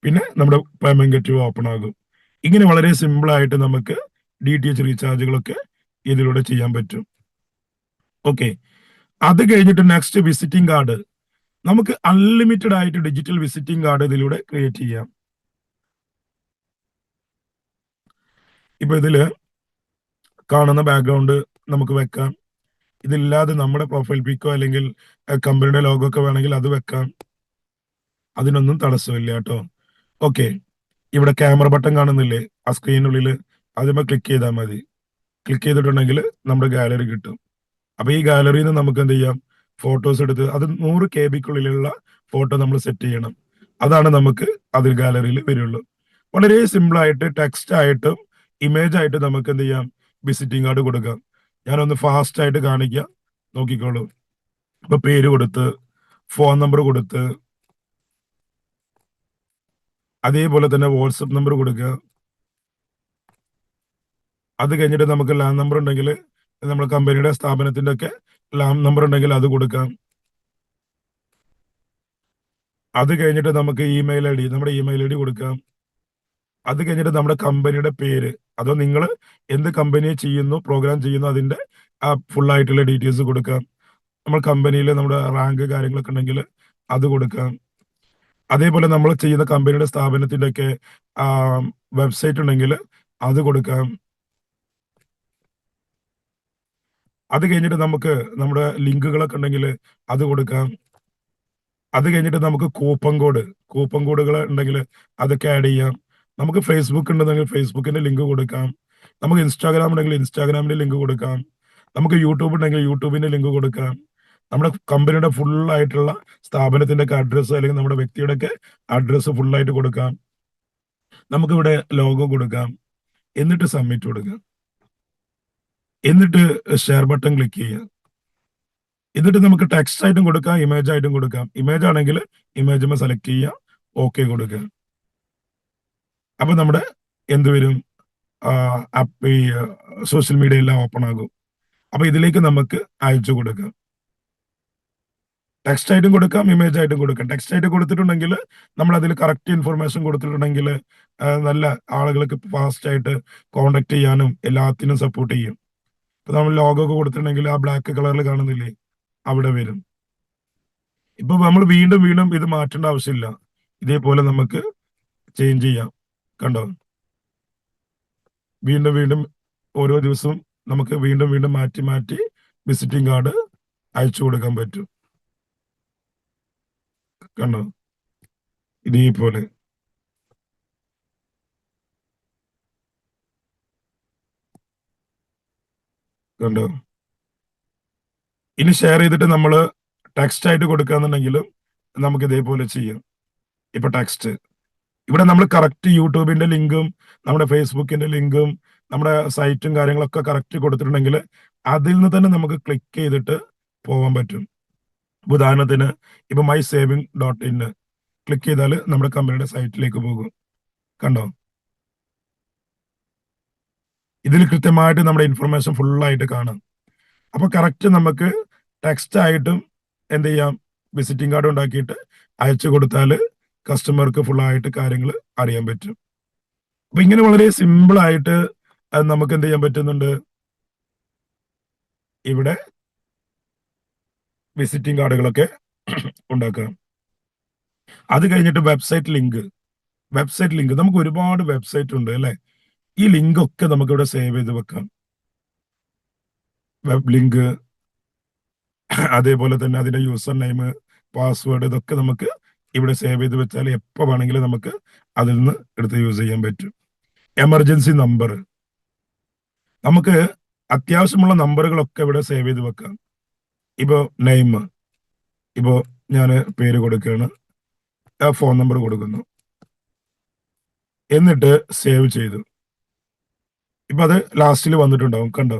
പിന്നെ നമ്മുടെ പേയ്മെന്റ് ഗേറ്റ്വേ ഓപ്പൺ ആകും. ഇങ്ങനെ വളരെ സിമ്പിൾ ആയിട്ട് നമുക്ക് DTH റീചാർജുകളൊക്കെ ഇതിലൂടെ ചെയ്യാൻ പറ്റും. ഓക്കെ. അത് കഴിഞ്ഞിട്ട് നെക്സ്റ്റ് വിസിറ്റിംഗ് കാർഡ്. നമുക്ക് അൺലിമിറ്റഡ് ആയിട്ട് ഡിജിറ്റൽ വിസിറ്റിംഗ് കാർഡ് ഇതിലൂടെ ക്രിയേറ്റ് ചെയ്യാം. ഇപ്പൊ ഇതില് കാണുന്ന ബാക്ക്ഗ്രൗണ്ട് നമുക്ക് വെക്കാം. ഇതില്ലാതെ നമ്മുടെ പ്രൊഫൈൽ പിക്കോ അല്ലെങ്കിൽ കമ്പനിയുടെ ലോഗോ ഒക്കെ വേണമെങ്കിൽ അത് വെക്കാം. അതിനൊന്നും തടസ്സമില്ല കേട്ടോ. ഓക്കെ. ഇവിടെ ക്യാമറ ബട്ടൺ കാണുന്നില്ലേ ആ സ്ക്രീനുള്ളിൽ, അതിന്മേൽ ക്ലിക്ക് ചെയ്താൽ മതി. ക്ലിക്ക് ചെയ്തിട്ടുണ്ടെങ്കിൽ നമ്മുടെ ഗാലറി കിട്ടും. അപ്പൊ ഈ ഗാലറിയിൽ നിന്ന് നമുക്ക് എന്ത് ചെയ്യാം, ഫോട്ടോസ് എടുത്ത്, അത് 100 KB ഫോട്ടോ നമ്മൾ സെറ്റ് ചെയ്യണം. അതാണ് നമുക്ക് അതിൽ ഗാലറിയിൽ വരുള്ളൂ. വളരെ സിമ്പിൾ ആയിട്ട് ടെക്സ്റ്റ് ആയിട്ടും ഇമേജ് ആയിട്ട് നമുക്ക് എന്ത് ചെയ്യാം, വിസിറ്റിംഗ് കാർഡ് കൊടുക്കാം. ഞാനൊന്ന് ഫാസ്റ്റ് ആയിട്ട് കാണിക്കാം, നോക്കിക്കോളൂ. ഇപ്പൊ പേര് കൊടുത്ത്, ഫോൺ നമ്പർ കൊടുത്ത്, അതേപോലെ തന്നെ വാട്സപ്പ് നമ്പർ കൊടുക്കുക. അത് കഴിഞ്ഞിട്ട് നമുക്ക് ലാൻഡ് നമ്പർ ഉണ്ടെങ്കിൽ, നമ്മുടെ കമ്പനിയുടെ സ്ഥാപനത്തിന്റെ ഒക്കെ ലാൻഡ് നമ്പർ ഉണ്ടെങ്കിൽ അത് കൊടുക്കാം. അത് കഴിഞ്ഞിട്ട് നമുക്ക് നമ്മുടെ ഇമെയിൽ ഐ ഡി കൊടുക്കാം. അത് കഴിഞ്ഞിട്ട് നമ്മുടെ കമ്പനിയുടെ പേര്, അതോ നിങ്ങൾ എന്ത് കമ്പനിയെ ചെയ്യുന്നു, പ്രോഗ്രാം ചെയ്യുന്നു, അതിന്റെ ആ ഫുൾ ആയിട്ടുള്ള ഡീറ്റെയിൽസ് കൊടുക്കാം. നമ്മൾ കമ്പനിയിൽ നമ്മുടെ റാങ്ക് കാര്യങ്ങളൊക്കെ ഉണ്ടെങ്കിൽ അത് കൊടുക്കാം. അതേപോലെ നമ്മൾ ചെയ്യുന്ന കമ്പനിയുടെ സ്ഥാപനത്തിന്റെ ഒക്കെ വെബ്സൈറ്റ് ഉണ്ടെങ്കിൽ അത് കൊടുക്കാം. അത് കഴിഞ്ഞിട്ട് നമുക്ക് നമ്മുടെ ലിങ്കുകളൊക്കെ ഉണ്ടെങ്കിൽ അത് കൊടുക്കാം. അത് കഴിഞ്ഞിട്ട് നമുക്ക് കൂപ്പൺ കോഡുകൾ ഉണ്ടെങ്കിൽ അതൊക്കെ ആഡ് ചെയ്യാം. നമുക്ക് ഫേസ്ബുക്ക് ഉണ്ടെങ്കിൽ ഫേസ്ബുക്കിന്റെ ലിങ്ക് കൊടുക്കാം. നമുക്ക് ഇൻസ്റ്റാഗ്രാം ഉണ്ടെങ്കിൽ ഇൻസ്റ്റാഗ്രാമിന്റെ ലിങ്ക് കൊടുക്കാം. നമുക്ക് യൂട്യൂബ് ഉണ്ടെങ്കിൽ യൂട്യൂബിന്റെ ലിങ്ക് കൊടുക്കാം. നമ്മുടെ കമ്പനിയുടെ ഫുൾ ആയിട്ടുള്ള സ്ഥാപനത്തിന്റെ ഒക്കെ അഡ്രസ്സ് അല്ലെങ്കിൽ നമ്മുടെ വ്യക്തിയുടെ ഒക്കെ അഡ്രസ്സ് ഫുൾ ആയിട്ട് കൊടുക്കാം. നമുക്കിവിടെ ലോഗോ കൊടുക്കാം. എന്നിട്ട് സബ്മിറ്റ് കൊടുക്കാം. എന്നിട്ട് ഷെയർ ബട്ടൺ ക്ലിക്ക് ചെയ്യുക. എന്നിട്ട് നമുക്ക് ടെക്സ്റ്റ് ആയിട്ടും കൊടുക്കാം, ഇമേജ് ആയിട്ടും കൊടുക്കാം. ഇമേജ് ആണെങ്കിൽ ഇമേജ് സെലക്ട് ചെയ്യുക, ഓക്കെ കൊടുക്കുക. അപ്പൊ നമ്മുടെ എന്ത് വരും, ഈ സോഷ്യൽ മീഡിയ എല്ലാം ഓപ്പൺ ആകും. അപ്പൊ ഇതിലേക്ക് നമുക്ക് അയച്ചു കൊടുക്കാം. ടെക്സ്റ്റ് ആയിട്ടും കൊടുക്കാം, ഇമേജ് ആയിട്ടും കൊടുക്കാം. ടെക്സ്റ്റ് ആയിട്ട് കൊടുത്തിട്ടുണ്ടെങ്കിൽ നമ്മൾ അതിൽ കറക്റ്റ് ഇൻഫർമേഷൻ കൊടുത്തിട്ടുണ്ടെങ്കിൽ നല്ല ആളുകൾക്ക് ഫാസ്റ്റ് ആയിട്ട് കോണ്ടാക്ട് ചെയ്യാനും എല്ലാത്തിനും സപ്പോർട്ട് ചെയ്യും. ഇപ്പൊ നമ്മൾ ലോഗോ ഒക്കെ കൊടുത്തിട്ടുണ്ടെങ്കിൽ ആ ബ്ലാക്ക് കളറിൽ കാണുന്നില്ലേ, അവിടെ വരും. ഇപ്പൊ നമ്മൾ വീണ്ടും വീണ്ടും ഇത് മാറ്റേണ്ട ആവശ്യമില്ല. ഇതേപോലെ നമുക്ക് ചേഞ്ച് ചെയ്യാം. കണ്ടോ, വീണ്ടും വീണ്ടും ഓരോ ദിവസവും നമുക്ക് വീണ്ടും വീണ്ടും മാറ്റി മാറ്റി വിസിറ്റിംഗ് കാർഡ് അയച്ചു കൊടുക്കാൻ പറ്റും. കണ്ടോ, ഇതേപോലെ. കണ്ടോ, ഇനി ഷെയർ ചെയ്തിട്ട് നമ്മൾ ടെക്സ്റ്റ് ആയിട്ട് കൊടുക്കാന്നുണ്ടെങ്കിലും നമുക്ക് ഇതേപോലെ ചെയ്യാം. ഇപ്പൊ ടെക്സ്റ്റ് ഇവിടെ നമ്മൾ കറക്റ്റ് യൂട്യൂബിന്റെ ലിങ്കും നമ്മുടെ ഫേസ്ബുക്കിന്റെ ലിങ്കും നമ്മുടെ സൈറ്റും കാര്യങ്ങളൊക്കെ കറക്റ്റ് കൊടുത്തിട്ടുണ്ടെങ്കിൽ അതിൽ നിന്ന് തന്നെ നമുക്ക് ക്ലിക്ക് ചെയ്തിട്ട് പോകാൻ പറ്റും. ഉദാഹരണത്തിന് ഇപ്പൊ മൈ സേവിങ് .in ക്ലിക്ക് ചെയ്താൽ നമ്മുടെ കമ്പനിയുടെ സൈറ്റിലേക്ക് പോകും. കണ്ടോ, ഇതിൽ കൃത്യമായിട്ട് നമ്മുടെ ഇൻഫർമേഷൻ ഫുള്ളായിട്ട് കാണാം. അപ്പൊ കറക്റ്റ് നമുക്ക് ടെക്സ്റ്റ് ആയിട്ടും എന്ത് ചെയ്യാം, വിസിറ്റിംഗ് കാർഡ് ഉണ്ടാക്കിയിട്ട് അയച്ചു കൊടുത്താൽ കസ്റ്റമർക്ക് ഫുള്ളായിട്ട് കാര്യങ്ങൾ അറിയാൻ പറ്റും. അപ്പൊ ഇങ്ങനെ വളരെ സിമ്പിൾ ആയിട്ട് നമുക്ക് എന്ത് ചെയ്യാൻ പറ്റുന്നുണ്ട്, ഇവിടെ വിസിറ്റിംഗ് കാർഡുകളൊക്കെ ഉണ്ടാക്കാം. അത് കഴിഞ്ഞിട്ട് വെബ്സൈറ്റ് ലിങ്ക് നമുക്ക് ഒരുപാട് വെബ്സൈറ്റ് ഉണ്ട് അല്ലെ. ഈ ലിങ്ക് ഒക്കെ നമുക്ക് ഇവിടെ സേവ് ചെയ്ത് വെക്കാം. വെബ് ലിങ്ക്, അതേപോലെ തന്നെ അതിന്റെ യൂസർ നെയിം, പാസ്വേഡ്, ഇതൊക്കെ നമുക്ക് ഇവിടെ സേവ് ചെയ്ത് വെച്ചാൽ എപ്പോൾ വേണമെങ്കിലും നമുക്ക് അതിൽ നിന്ന് എടുത്ത് യൂസ് ചെയ്യാൻ പറ്റും. എമർജൻസി നമ്പർ, നമുക്ക് അത്യാവശ്യമുള്ള നമ്പറുകളൊക്കെ ഇവിടെ സേവ് ചെയ്ത് വെക്കാം. ഇപ്പോ നെയിം, ഇപ്പോ ഞാൻ പേര് കൊടുക്കുകയാണ്, ഫോൺ നമ്പർ കൊടുക്കുന്നു, എന്നിട്ട് സേവ് ചെയ്തു. ഇപ്പൊ അത് ലാസ്റ്റിൽ വന്നിട്ടുണ്ടാവും. കണ്ടോ,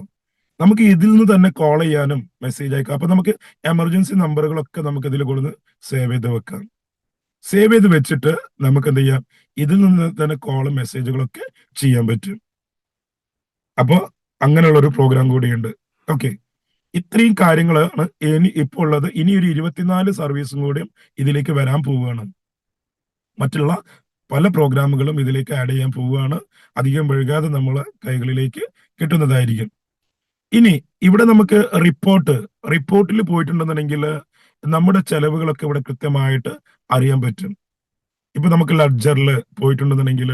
നമുക്ക് ഇതിൽ നിന്ന് തന്നെ കോൾ ചെയ്യാനും മെസ്സേജ് അയക്കാം. അപ്പൊ നമുക്ക് എമർജൻസി നമ്പറുകളൊക്കെ നമുക്ക് ഇതിൽ കൊടുന്ന് സേവ് ചെയ്ത് വെക്കാം. സേവ് ചെയ്ത് വെച്ചിട്ട് നമുക്ക് എന്ത് ചെയ്യാം, ഇതിൽ നിന്ന് തന്നെ കോളും മെസ്സേജുകളൊക്കെ ചെയ്യാൻ പറ്റും. അപ്പോൾ അങ്ങനെയുള്ള ഒരു പ്രോഗ്രാം കൂടിയുണ്ട്. ഓക്കെ, ഇത്രയും കാര്യങ്ങളാണ് ഇപ്പോൾ ഉള്ളത്. ഇനി ഒരു 24 സർവീസും കൂടിയും ഇതിലേക്ക് വരാൻ പോവുകയാണ്. മറ്റുള്ള പല പ്രോഗ്രാമുകളും ഇതിലേക്ക് ആഡ് ചെയ്യാൻ പോവുകയാണ്. അധികം വൈകാതെ നമ്മളെ കൈകളിലേക്ക് കിട്ടുന്നതായിരിക്കും. ഇനി ഇവിടെ നമുക്ക് റിപ്പോർട്ടിൽ പോയിട്ടുണ്ടെന്നുണ്ടെങ്കിൽ നമ്മുടെ ചെലവുകളൊക്കെ ഇവിടെ കൃത്യമായിട്ട് അറിയാൻ പറ്റും. ഇപ്പൊ നമുക്ക് ലഡ്ജറിൽ പോയിട്ടുണ്ടെന്നുണ്ടെങ്കിൽ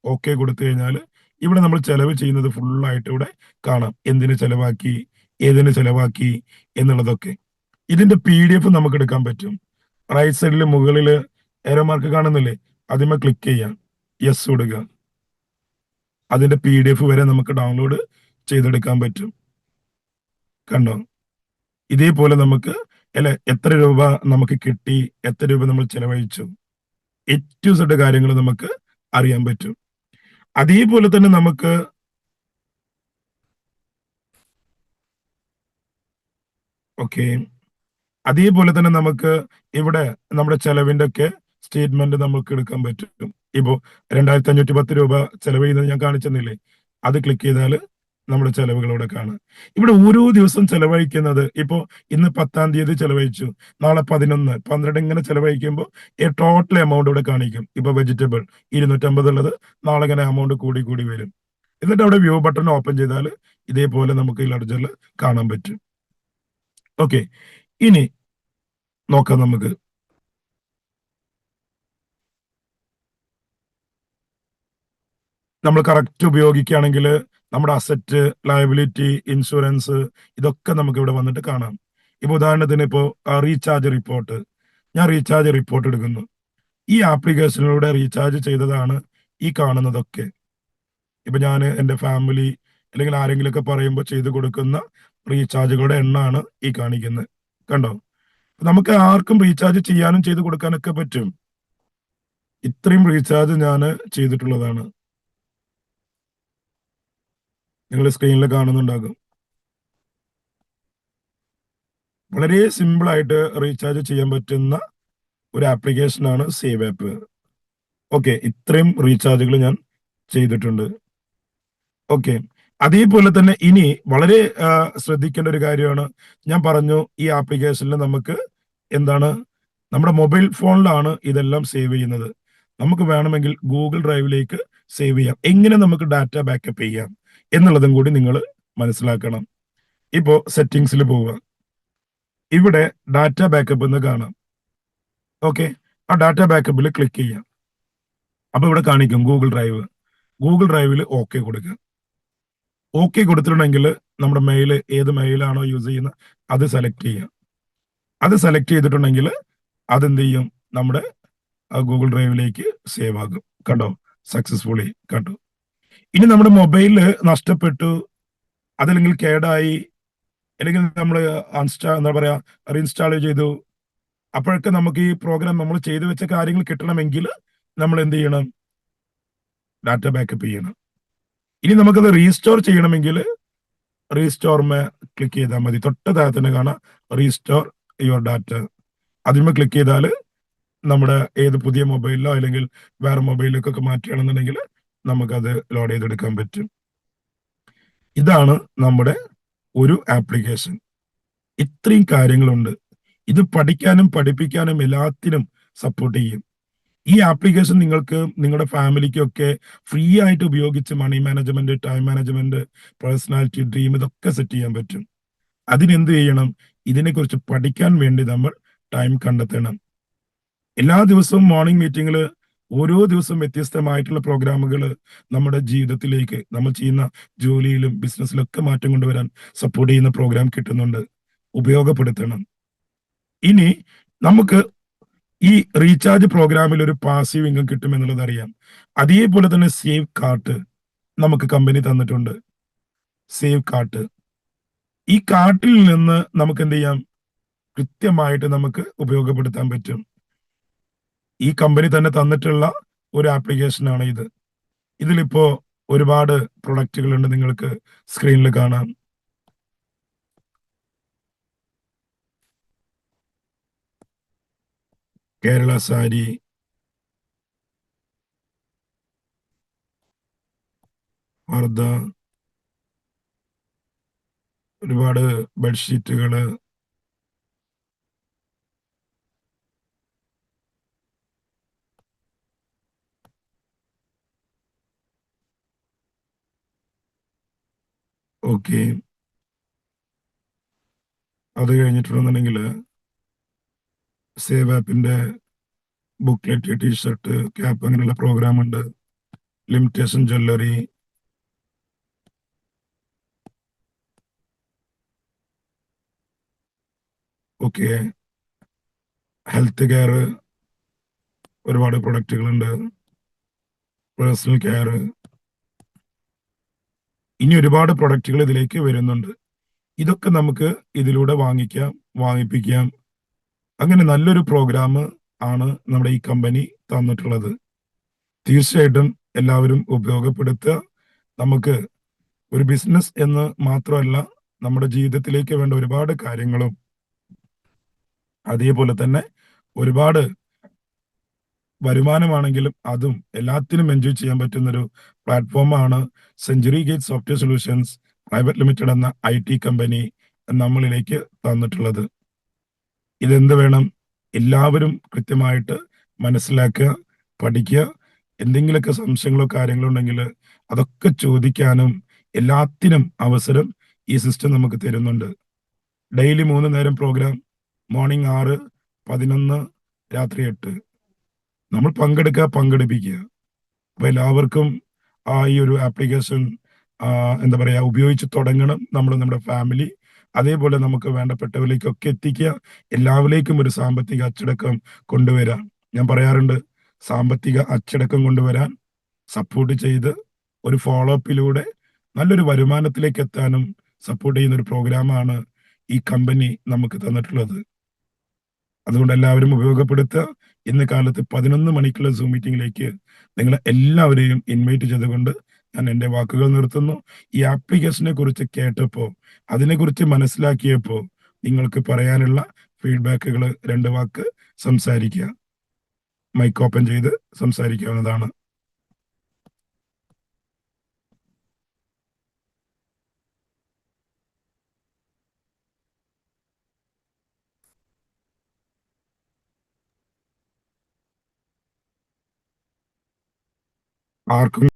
ഓക്കെ കൊടുത്തു കഴിഞ്ഞാൽ ഇവിടെ നമ്മൾ ചെലവ് ചെയ്യുന്നത് ഫുള്ളായിട്ട് ഇവിടെ കാണാം. എന്തിന് ചെലവാക്കി, ഏതിന് ചെലവാക്കി എന്നുള്ളതൊക്കെ. ഇതിന്റെ PDF നമുക്ക് എടുക്കാൻ പറ്റും. റൈറ്റ് സൈഡിൽ മുകളിൽ ഏരോ മാർക്ക് കാണുന്നില്ലേ, അതിന്മേൽ ക്ലിക്ക് ചെയ്യാം, യെസ് കൊടുക്കുക. അതിന്റെ PDF വരെ നമുക്ക് ഡൗൺലോഡ് ചെയ്തെടുക്കാൻ പറ്റും. കണ്ടോ, ഇതേപോലെ നമുക്ക് അല്ലെ എത്ര രൂപ നമുക്ക് കിട്ടി, എത്ര രൂപ നമ്മൾ ചെലവഴിച്ചു, ഏറ്റവും സെറ്റ് കാര്യങ്ങൾ നമുക്ക് അറിയാൻ പറ്റും. അതേപോലെ തന്നെ നമുക്ക് അതേപോലെ തന്നെ നമുക്ക് ഇവിടെ നമ്മുടെ ചെലവിന്റെ ഒക്കെ സ്റ്റേറ്റ്മെന്റ് നമുക്ക് എടുക്കാൻ പറ്റും. ഇപ്പോ 2510 രൂപ ചെലവ് ചെയ്യുന്നത് ഞാൻ കാണിച്ചെന്നില്ലേ, അത് ക്ലിക്ക് ചെയ്താൽ നമ്മുടെ ചെലവുകളോടെ കാണാം. ഇവിടെ ഓരോ ദിവസം ചെലവഴിക്കുന്നത്, ഇപ്പോ ഇന്ന് 10-ാം തീയതി ചെലവഴിച്ചു, നാളെ 11, 12 ഇങ്ങനെ ചെലവഴിക്കുമ്പോൾ ഈ ടോട്ടൽ എമൗണ്ട് ഇവിടെ കാണിക്കും. ഇപ്പൊ വെജിറ്റബിൾ 250 ഉള്ളത് നാളെ ഇങ്ങനെ എമൗണ്ട് കൂടി കൂടി വരും. എന്നിട്ട് അവിടെ വ്യൂ ബട്ടൺ ഓപ്പൺ ചെയ്താൽ ഇതേപോലെ നമുക്ക് ഈ ലഡ്ജറിൽ കാണാൻ പറ്റും. ഓക്കെ, ഇനി നോക്കാം. നമുക്ക് നമ്മൾ കറക്റ്റ് ഉപയോഗിക്കുകയാണെങ്കിൽ നമ്മുടെ അസറ്റ്, ലയബിലിറ്റി, ഇൻഷുറൻസ്, ഇതൊക്കെ നമുക്ക് ഇവിടെ വന്നിട്ട് കാണാം. ഇപ്പൊ ഉദാഹരണത്തിന് ഇപ്പോ റീചാർജ് റിപ്പോർട്ട്, ഞാൻ റീചാർജ് റിപ്പോർട്ട് എടുക്കുന്നു. ഈ ആപ്ലിക്കേഷനിലൂടെ റീചാർജ് ചെയ്തതാണ് ഈ കാണുന്നതൊക്കെ. ഇപ്പൊ ഞാൻ എൻ്റെ ഫാമിലി അല്ലെങ്കിൽ ആരെങ്കിലുമൊക്കെ പറയുമ്പോൾ ചെയ്തു കൊടുക്കുന്ന റീചാർജുകളുടെ എണ്ണമാണ് ഈ കാണിക്കുന്നത്. കണ്ടോ, നമുക്ക് ആർക്കും റീചാർജ് ചെയ്യാനും ചെയ്തു കൊടുക്കാനൊക്കെ പറ്റും. ഇത്രയും റീചാർജ് ഞാൻ ചെയ്തിട്ടുള്ളതാണ്, നിങ്ങൾ സ്ക്രീനിൽ കാണുന്നുണ്ടാകും. വളരെ സിമ്പിൾ ആയിട്ട് റീചാർജ് ചെയ്യാൻ പറ്റുന്ന ഒരു ആപ്ലിക്കേഷനാണ് സേവ് ആപ്പ്. ഓക്കെ, ഇത്രയും റീചാർജുകൾ ഞാൻ ചെയ്തിട്ടുണ്ട്. ഓക്കെ, അതേപോലെ തന്നെ ഇനി വളരെ ശ്രദ്ധിക്കേണ്ട ഒരു കാര്യമാണ്, ഞാൻ പറഞ്ഞു ഈ ആപ്ലിക്കേഷനിൽ നമുക്ക് എന്താണ്, നമ്മുടെ മൊബൈൽ ഫോണിലാണ് ഇതെല്ലാം സേവ് ചെയ്യുന്നത്. നമുക്ക് വേണമെങ്കിൽ ഗൂഗിൾ ഡ്രൈവിലേക്ക് സേവ് ചെയ്യാം. എങ്ങനെ നമുക്ക് ഡാറ്റ ബാക്കപ്പ് ചെയ്യാം എന്നുള്ളതും കൂടി നിങ്ങൾ മനസ്സിലാക്കണം. ഇപ്പോ സെറ്റിംഗ്സിൽ പോവുക. ഇവിടെ ഡാറ്റ ബാക്കപ്പ് എന്ന് കാണാം. ഓക്കെ, ആ ഡാറ്റ ബാക്കപ്പിൽ ക്ലിക്ക് ചെയ്യാം. അപ്പൊ ഇവിടെ കാണിക്കും ഗൂഗിൾ ഡ്രൈവ്. ഗൂഗിൾ ഡ്രൈവിൽ ഓക്കെ കൊടുക്കുക. ഓക്കെ കൊടുത്തിട്ടുണ്ടെങ്കിൽ നമ്മുടെ മെയിൽ ഏത് മെയിലാണോ യൂസ് ചെയ്യുന്നത് അത് സെലക്ട് ചെയ്യുക. അത് സെലക്ട് ചെയ്തിട്ടുണ്ടെങ്കിൽ അതെന്ത് ചെയ്യും, നമ്മുടെ ഗൂഗിൾ ഡ്രൈവിലേക്ക് സേവ് ആകും. കണ്ടോ, സക്സസ്ഫുള്ളി കണ്ടു. ഇനി നമ്മുടെ മൊബൈലില് നഷ്ടപ്പെട്ടു, അതല്ലെങ്കിൽ കേടായി, അല്ലെങ്കിൽ നമ്മൾ എന്താ പറയാ, റീഇൻസ്റ്റാൾ ചെയ്തു, അപ്പോഴൊക്കെ നമുക്ക് ഈ പ്രോഗ്രാം നമ്മൾ ചെയ്തു വെച്ച കാര്യങ്ങൾ കിട്ടണമെങ്കിൽ നമ്മൾ എന്ത് ചെയ്യണം, ഡാറ്റ ബാക്കപ്പ് ചെയ്യണം. ഇനി നമുക്കത് റീസ്റ്റോർ ചെയ്യണമെങ്കിൽ റീസ്റ്റോർമേ ക്ലിക്ക് ചെയ്താൽ മതി. തൊട്ട് താഴെ തന്നെ കാണാം റീസ്റ്റോർ യുവർ ഡാറ്റ. അതിന്മേൽ ക്ലിക്ക് ചെയ്താൽ നമ്മുടെ ഏത് പുതിയ മൊബൈലിലോ അല്ലെങ്കിൽ വേറെ മൊബൈലിലേക്കൊക്കെ മാറ്റുകയാണെന്നുണ്ടെങ്കിൽ നമുക്കത് ലോഡ് ചെയ്തെടുക്കാൻ പറ്റും. ഇതാണ് നമ്മുടെ ഒരു ആപ്ലിക്കേഷൻ. ഇത്രയും കാര്യങ്ങളുണ്ട്. ഇത് പഠിക്കാനും പഠിപ്പിക്കാനും എല്ലാത്തിനും സപ്പോർട്ട് ചെയ്യും. ഈ ആപ്ലിക്കേഷൻ നിങ്ങൾക്ക് നിങ്ങളുടെ ഫാമിലിക്കൊക്കെ ഫ്രീ ആയിട്ട് ഉപയോഗിച്ച് money management, time management, personality, dream ഇതൊക്കെ സെറ്റ് ചെയ്യാൻ പറ്റും. അതിനെന്ത് ചെയ്യണം, ഇതിനെക്കുറിച്ച് പഠിക്കാൻ വേണ്ടി നമ്മൾ ടൈം കണ്ടെത്തണം. എല്ലാ ദിവസവും മോർണിംഗ് മീറ്റിംഗിൽ ഓരോ ദിവസവും വ്യത്യസ്തമായിട്ടുള്ള പ്രോഗ്രാമുകൾ നമ്മുടെ ജീവിതത്തിലേക്ക്, നമ്മൾ ചെയ്യുന്ന ജോലിയിലും ബിസിനസ്സിലൊക്കെ മാറ്റം കൊണ്ടുവരാൻ സപ്പോർട്ട് ചെയ്യുന്ന പ്രോഗ്രാം കിട്ടുന്നുണ്ട്. ഉപയോഗപ്പെടുത്തണം. ഇനി നമുക്ക് ഈ റീചാർജ് പ്രോഗ്രാമിൽ ഒരു പാസീവ് ഇൻകം കിട്ടുമെന്നുള്ളത് അറിയാം. അതേപോലെ തന്നെ സേവ് കാർട്ട് നമുക്ക് കമ്പനി തന്നിട്ടുണ്ട്. സേവ് കാർട്ട്, ഈ കാർട്ടിൽ നിന്ന് നമുക്ക് എന്ത് ചെയ്യാം, കൃത്യമായിട്ട് നമുക്ക് ഉപയോഗപ്പെടുത്താൻ പറ്റും. ഈ കമ്പനി തന്നെ തന്നിട്ടുള്ള ഒരു ആപ്ലിക്കേഷൻ ആണ് ഇത്. ഇതിലിപ്പോ ഒരുപാട് പ്രൊഡക്റ്റുകൾ ഉണ്ട്, നിങ്ങൾക്ക് സ്ക്രീനിൽ കാണാം. കേരള സാരി, വർദ്ധ, ഒരുപാട് ബെഡ്ഷീറ്റുകള്, ഓക്കെ. അത് കഴിഞ്ഞിട്ടുണ്ടെന്നുണ്ടെങ്കിൽ സേവ് ആപ്പിന്റെ ബുക്ക്ലെറ്റ്, ടീഷർട്ട്, ക്യാപ്പ് അങ്ങനെയുള്ള പ്രോഗ്രാം ഉണ്ട്. Limitation jewellery, okay. Health care, ഒരുപാട് പ്രൊഡക്റ്റുകളുണ്ട്. പേഴ്സണൽ കെയർ, ഇനി ഒരുപാട് പ്രൊഡക്റ്റുകൾ ഇതിലേക്ക് വരുന്നുണ്ട്. ഇതൊക്കെ നമുക്ക് ഇതിലൂടെ വാങ്ങിക്കാം, വാങ്ങിപ്പിക്കാം. അങ്ങനെ നല്ലൊരു പ്രോഗ്രാം ആണ് നമ്മുടെ ഈ കമ്പനി തന്നിട്ടുള്ളത്. തീർച്ചയായിട്ടും എല്ലാവരും ഉപയോഗപ്പെടുത്തുക. നമുക്ക് ഒരു ബിസിനസ് എന്ന് മാത്രമല്ല, നമ്മുടെ ജീവിതത്തിലേക്ക് വേണ്ട ഒരുപാട് കാര്യങ്ങളും അതേപോലെ തന്നെ ഒരുപാട് വരുമാനമാണെങ്കിലും അതും എല്ലാത്തിനും എൻജോയ് ചെയ്യാൻ പറ്റുന്നൊരു പ്ലാറ്റ്ഫോമാണ് century gate software solutions private limited എന്ന IT കമ്പനി നമ്മളിലേക്ക് തന്നിട്ടുള്ളത്. ഇതെന്ത് വേണം, എല്ലാവരും കൃത്യമായിട്ട് മനസ്സിലാക്കുക, പഠിക്കുക. എന്തെങ്കിലുമൊക്കെ സംശയങ്ങളോ കാര്യങ്ങളോ ഉണ്ടെങ്കിൽ അതൊക്കെ ചോദിക്കാനും എല്ലാത്തിനും അവസരം ഈ സിസ്റ്റം നമുക്ക് തരുന്നുണ്ട്. ഡെയിലി 3 നേരം പ്രോഗ്രാം, മോർണിംഗ് 6, 11, രാത്രി 8. നമ്മൾ പങ്കെടുക്കുക, പങ്കെടുപ്പിക്കുക. അപ്പൊ എല്ലാവർക്കും ഈ ഒരു ആപ്ലിക്കേഷൻ എന്താ പറയാ ഉപയോഗിച്ച് തുടങ്ങണം. നമ്മൾ നമ്മുടെ ഫാമിലി അതേപോലെ നമുക്ക് വേണ്ടപ്പെട്ടവരിലേക്കൊക്കെ എത്തിക്കുക. എല്ലാവരിലേക്കും ഒരു സാമ്പത്തിക അച്ചടക്കം കൊണ്ടുവരാൻ ഞാൻ പറയാറുണ്ട്. സാമ്പത്തിക അച്ചടക്കം കൊണ്ടുവരാൻ സപ്പോർട്ട് ചെയ്ത് ഒരു ഫോളോ അപ്പിലൂടെ നല്ലൊരു വരുമാനത്തിലേക്ക് എത്താനും സപ്പോർട്ട് ചെയ്യുന്ന ഒരു പ്രോഗ്രാമാണ് ഈ കമ്പനി നമുക്ക് തന്നിട്ടുള്ളത്. അതുകൊണ്ട് എല്ലാവരും ഉപയോഗപ്പെടുത്തുക. ഇന്ന് കാലത്ത് 11 മണിക്കുള്ള സൂം മീറ്റിംഗിലേക്ക് നിങ്ങളെ എല്ലാവരെയും ഇൻവൈറ്റ് ചെയ്തുകൊണ്ട് ഞാൻ എൻ്റെ വാക്കുകൾ നിർത്തുന്നു. ഈ ആപ്ലിക്കേഷനെ കുറിച്ച് കേട്ടപ്പോൾ, അതിനെക്കുറിച്ച് മനസ്സിലാക്കിയപ്പോൾ നിങ്ങൾക്ക് പറയാനുള്ള ഫീഡ്ബാക്കുകൾ 2 വാക്ക് സംസാരിക്കുക. മൈക്ക് ഓപ്പൺ ചെയ്ത് സംസാരിക്കാവുന്നതാണ്. ആർക്കും